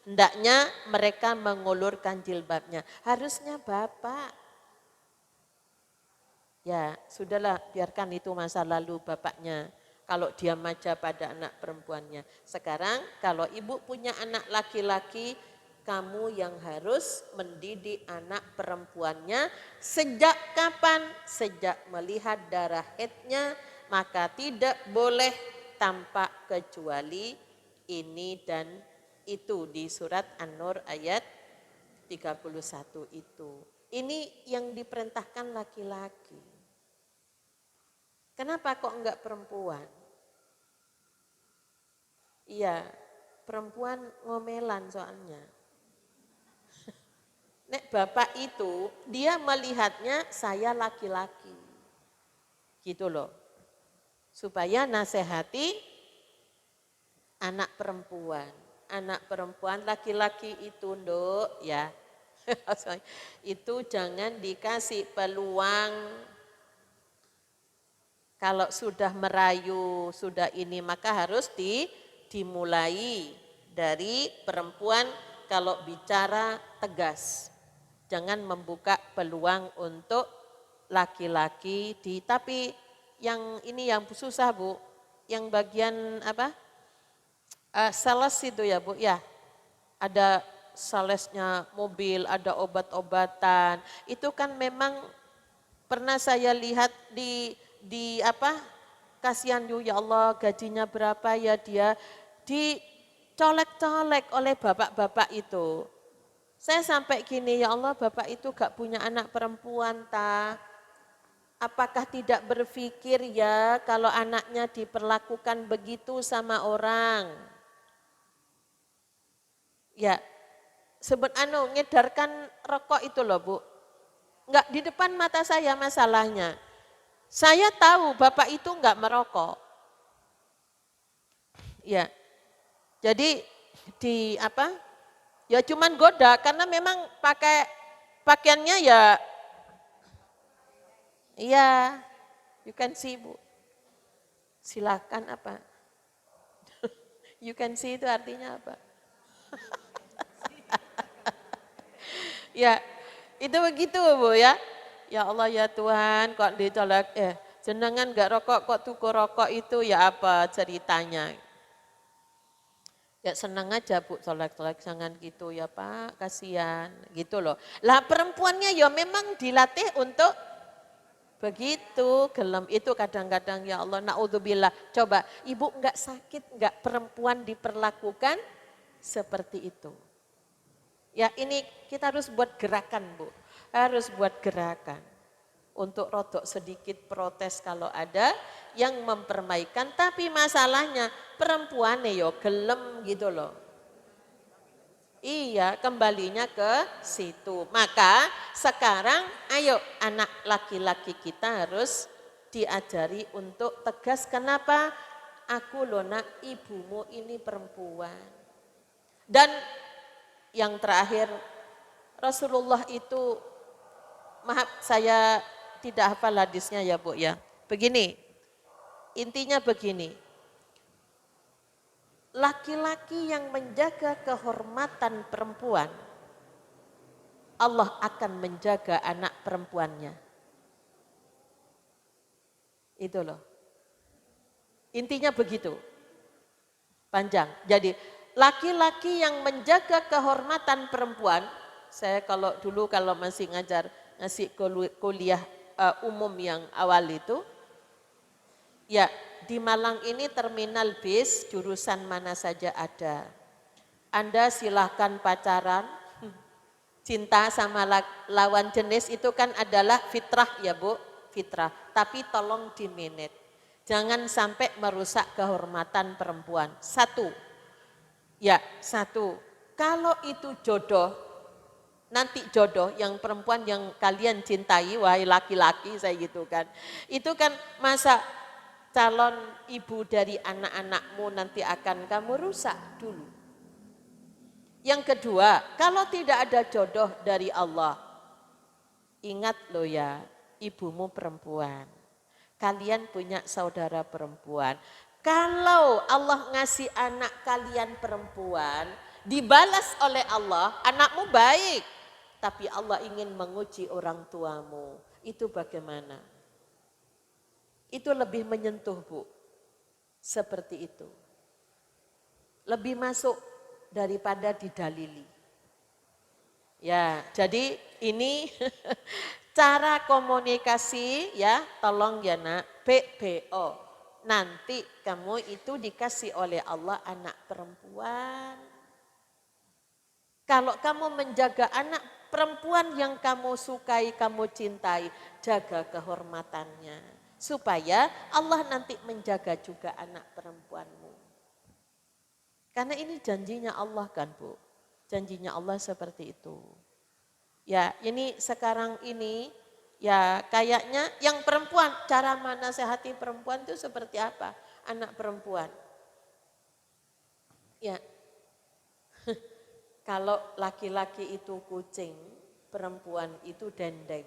Hendaknya mereka mengulurkan jilbabnya. Harusnya bapak. Ya, sudahlah, biarkan itu masa lalu bapaknya. Kalau dia manja pada anak perempuannya. Sekarang kalau ibu punya anak laki-laki, kamu yang harus mendidik anak perempuannya. Sejak kapan? Sejak melihat darah haidnya, maka tidak boleh tampak kecuali ini dan itu di surat An-Nur ayat 31 itu. Ini yang diperintahkan laki-laki. Kenapa kok enggak perempuan? Iya, perempuan ngomelan soalnya. Nek bapak itu, dia melihatnya saya laki-laki. Gitu loh. Supaya nasihati anak perempuan. Anak perempuan laki-laki itu nduk ya. Itu jangan dikasih peluang. Kalau sudah merayu, sudah ini maka harus dimulai dari perempuan kalau bicara tegas. Jangan membuka peluang untuk laki-laki tapi yang ini yang susah Bu, yang bagian apa? Sales itu ya Bu ya. Ada salesnya mobil, ada obat-obatan. Itu kan memang pernah saya lihat di apa? Kasihan ya Allah, gajinya berapa ya dia, dicolek-colek oleh bapak-bapak itu. Saya sampai gini, ya Allah bapak itu gak punya anak perempuan ta. Apakah tidak berpikir ya kalau anaknya diperlakukan begitu sama orang? Ya, ngedarkan rokok itu loh Bu. Enggak di depan mata saya masalahnya. Saya tahu bapak itu enggak merokok. Ya, jadi di apa? Ya cuman goda karena memang pakai pakaiannya ya. Iya, you can see Bu. Silakan apa? You can see itu artinya apa? Ya, itu begitu Bu ya. Ya Allah ya Tuhan kok dicolek Jenengan nggak rokok kok tuku rokok itu ya apa ceritanya? Ya senang aja Bu, colek-colek jangan gitu ya Pak, kasihan gitu loh. Lah perempuannya ya memang dilatih untuk begitu, gelem itu kadang-kadang ya Allah naudzubillah. Coba ibu enggak sakit, enggak perempuan diperlakukan seperti itu. Ya ini kita harus buat gerakan Bu, harus buat gerakan. Untuk rodok sedikit protes kalau ada yang mempermaikan, tapi masalahnya perempuan yo gelem gitu loh. Iya, kembalinya ke situ. Maka sekarang ayo anak laki-laki kita harus diajari untuk tegas. Kenapa? Aku loh nak, ibumu ini perempuan. Dan yang terakhir, Rasulullah itu, maaf saya tidak hafal hadisnya ya Bu ya. Begini, intinya begini. Laki-laki yang menjaga kehormatan perempuan, Allah akan menjaga anak perempuannya. Itu loh. Intinya begitu. Panjang. Jadi laki-laki yang menjaga kehormatan perempuan, saya kalau dulu kalau masih ngasih kuliah umum yang awal itu, ya di Malang ini terminal bis jurusan mana saja ada. Anda silahkan pacaran, cinta sama lawan jenis itu kan adalah fitrah ya Bu, fitrah. Tapi tolong dimanage, jangan sampai merusak kehormatan perempuan. Satu, kalau itu jodoh, nanti jodoh yang perempuan yang kalian cintai, wahai laki-laki saya gitu kan. Itu kan masa calon ibu dari anak-anakmu nanti akan kamu rusak dulu. Yang kedua, kalau tidak ada jodoh dari Allah, ingat loh ya, ibumu perempuan. Kalian punya saudara perempuan. Kalau Allah ngasih anak kalian perempuan, dibalas oleh Allah, anakmu baik. Tapi Allah ingin menguji orang tuamu. Itu bagaimana? Itu lebih menyentuh Bu. Seperti itu. Lebih masuk daripada didalili. Ya, jadi ini cara komunikasi ya, tolong ya nak, BBO. Nanti kamu itu dikasih oleh Allah anak perempuan. Kalau kamu menjaga anak perempuan yang kamu sukai, kamu cintai, jaga kehormatannya. Supaya Allah nanti menjaga juga anak perempuanmu. Karena ini janjinya Allah kan Bu. Janjinya Allah seperti itu. Ya ini sekarang ini ya kayaknya yang perempuan, cara menasehati perempuan itu seperti apa? Anak perempuan. Ya. Kalau laki-laki itu kucing, perempuan itu dendeng.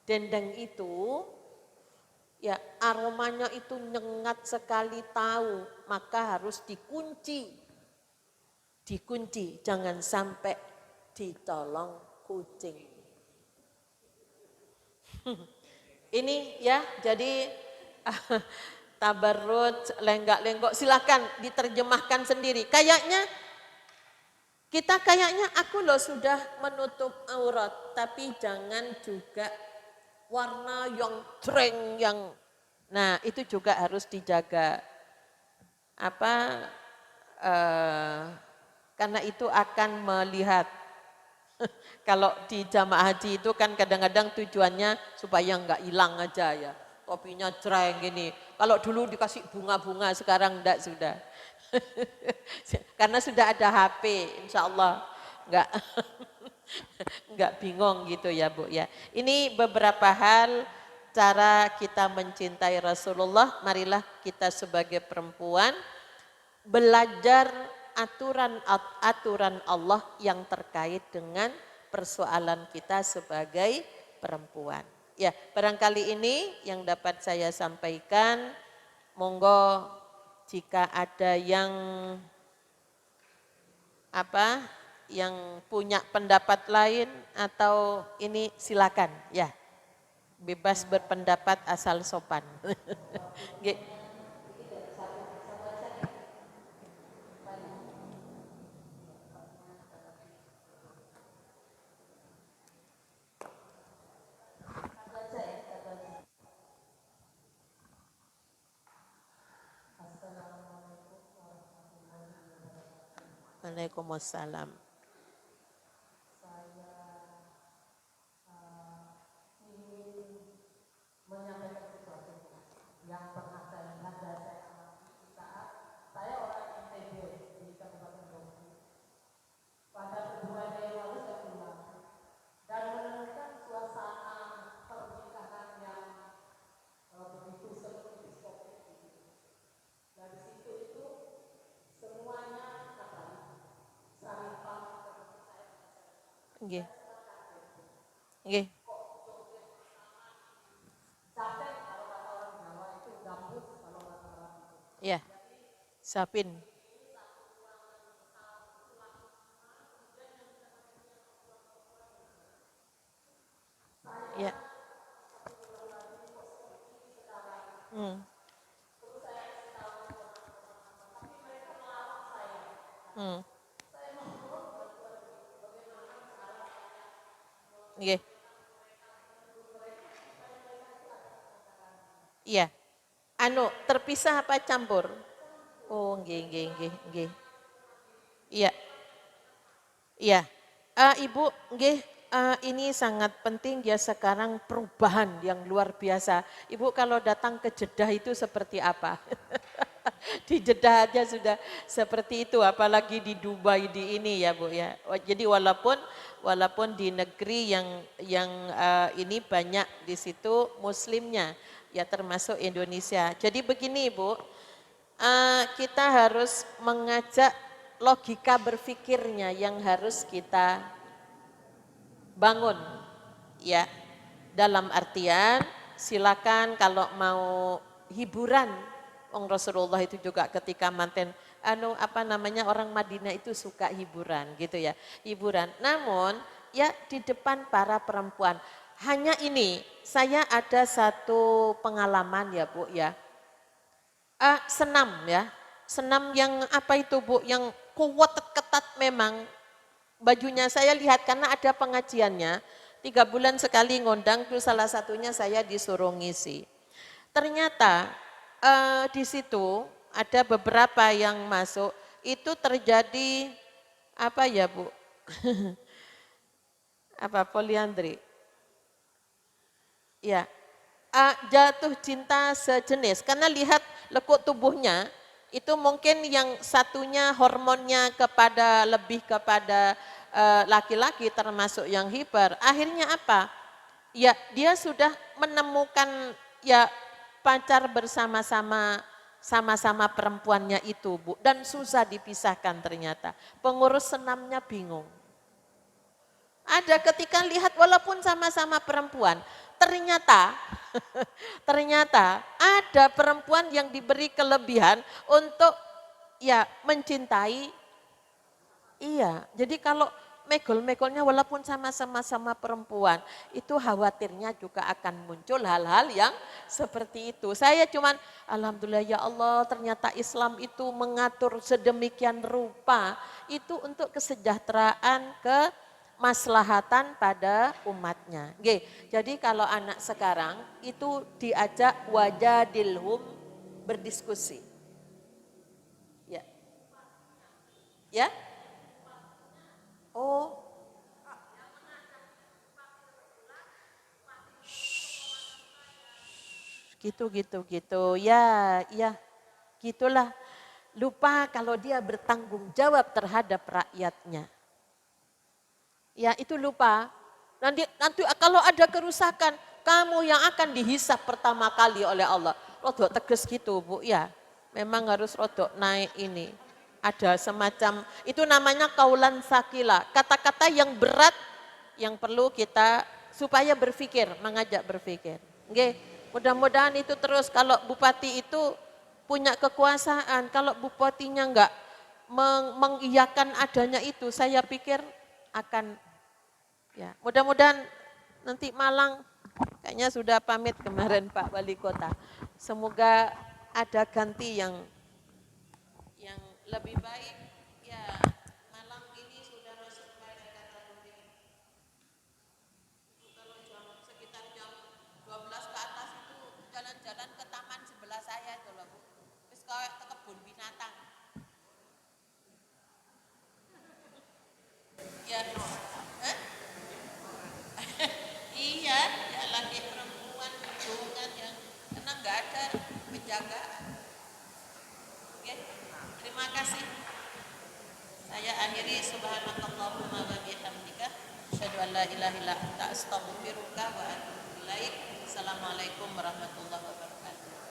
Dendeng itu ya aromanya itu nyengat sekali tahu, maka harus dikunci. Dikunci, jangan sampai ditolong kucing. Ini ya, jadi tabarruj, lenggak-lenggok, silakan diterjemahkan sendiri. Kayaknya aku loh sudah menutup aurat, tapi jangan juga warna yang treng yang, nah itu juga harus dijaga. Karena itu akan melihat. Kalau di jamaah haji itu kan kadang-kadang tujuannya supaya enggak hilang aja ya. Topinya treng gini. Kalau dulu dikasih bunga-bunga, sekarang enggak sudah. Karena sudah ada HP, insya Allah enggak bingung gitu ya Bu ya. Ini beberapa hal cara kita mencintai Rasulullah. Marilah kita sebagai perempuan belajar aturan Allah yang terkait dengan persoalan kita sebagai perempuan. Ya, barangkali ini yang dapat saya sampaikan. Monggo jika ada yang yang punya pendapat lain atau ini silakan ya. Bebas berpendapat asal sopan. Nggih. Waalaikumsalam. Nggih. Nggih. Iya. Sapin. Ya. Hmm. Hmm. Nggih. Iya. Anu, terpisah apa campur? Oh, nggih, nggih, nggih, nggih. Iya. Iya. Ibu, nggih, ini sangat penting ya sekarang perubahan yang luar biasa. Ibu kalau datang ke Jeddah itu seperti apa? Di Jeddah aja sudah seperti itu, apalagi di Dubai di ini ya Bu ya. Jadi walaupun di negeri yang ini banyak di situ muslimnya ya termasuk Indonesia. Jadi begini Bu, kita harus mengajak logika berpikirnya yang harus kita bangun ya. Dalam artian silakan kalau mau hiburan, Rasulullah itu juga ketika manten orang Madinah itu suka hiburan gitu ya, hiburan. Namun ya di depan para perempuan. Hanya ini, saya ada satu pengalaman ya Bu ya. Senam ya, senam yang apa itu Bu, yang kuat ketat memang. Bajunya saya lihat karena ada pengajiannya, 3 bulan sekali ngundang, terus salah satunya saya disuruh ngisi. Ternyata di situ ada beberapa yang masuk, itu terjadi apa ya Bu, apa poliandri. Ya, jatuh cinta sejenis karena lihat lekuk tubuhnya itu mungkin yang satunya hormonnya lebih kepada laki-laki termasuk yang hiper. Akhirnya apa? Ya dia sudah menemukan ya pacar bersama-sama sama-sama perempuannya itu Bu, dan susah dipisahkan ternyata. Pengurus senamnya bingung. Ada ketika lihat walaupun sama-sama perempuan, ternyata ternyata ada perempuan yang diberi kelebihan untuk ya mencintai. Iya, jadi kalau megol-megolnya walaupun sama-sama perempuan, itu khawatirnya juga akan muncul hal-hal yang seperti itu. Saya cuman alhamdulillah ya Allah, ternyata Islam itu mengatur sedemikian rupa itu untuk kesejahteraan maslahatan pada umatnya. Oke, jadi kalau anak sekarang itu diajak wajadilhum berdiskusi. Ya. Ya? Oh. Gitu. Ya, ya. Gitulah. Lupa kalau dia bertanggung jawab terhadap rakyatnya. Ya itu lupa. Nanti kalau ada kerusakan, kamu yang akan dihisap pertama kali oleh Allah. Rodok tegas gitu Bu, ya. Memang harus rodok naik ini. Ada semacam, itu namanya kaulan sakila. Kata-kata yang berat yang perlu kita supaya berpikir, mengajak berpikir. Oke, mudah-mudahan itu terus kalau bupati itu punya kekuasaan, kalau bupatinya enggak mengiyakan adanya itu, saya pikir akan ya, mudah-mudahan nanti Malang Kayaknya sudah pamit kemarin Pak Wali Kota. Semoga ada ganti yang lebih baik. Ya, malam ini sudah masuk pada kata lebih. Kalau sekitar jam 12 ke atas itu jalan-jalan ke taman sebelah saya itu loh Bu. Terus kawek ke kebun binatang. Ya, eh? Iya, ya laki perempuan hubungan yang karena nggak ada penjagaan. Oke, terima kasih. Saya akhiri subhanakallahumma wa bihamdika asyhadu an la ilaha illa anta astaghfiruka wa atubu ilaik. Assalamualaikum warahmatullahi wabarakatuh.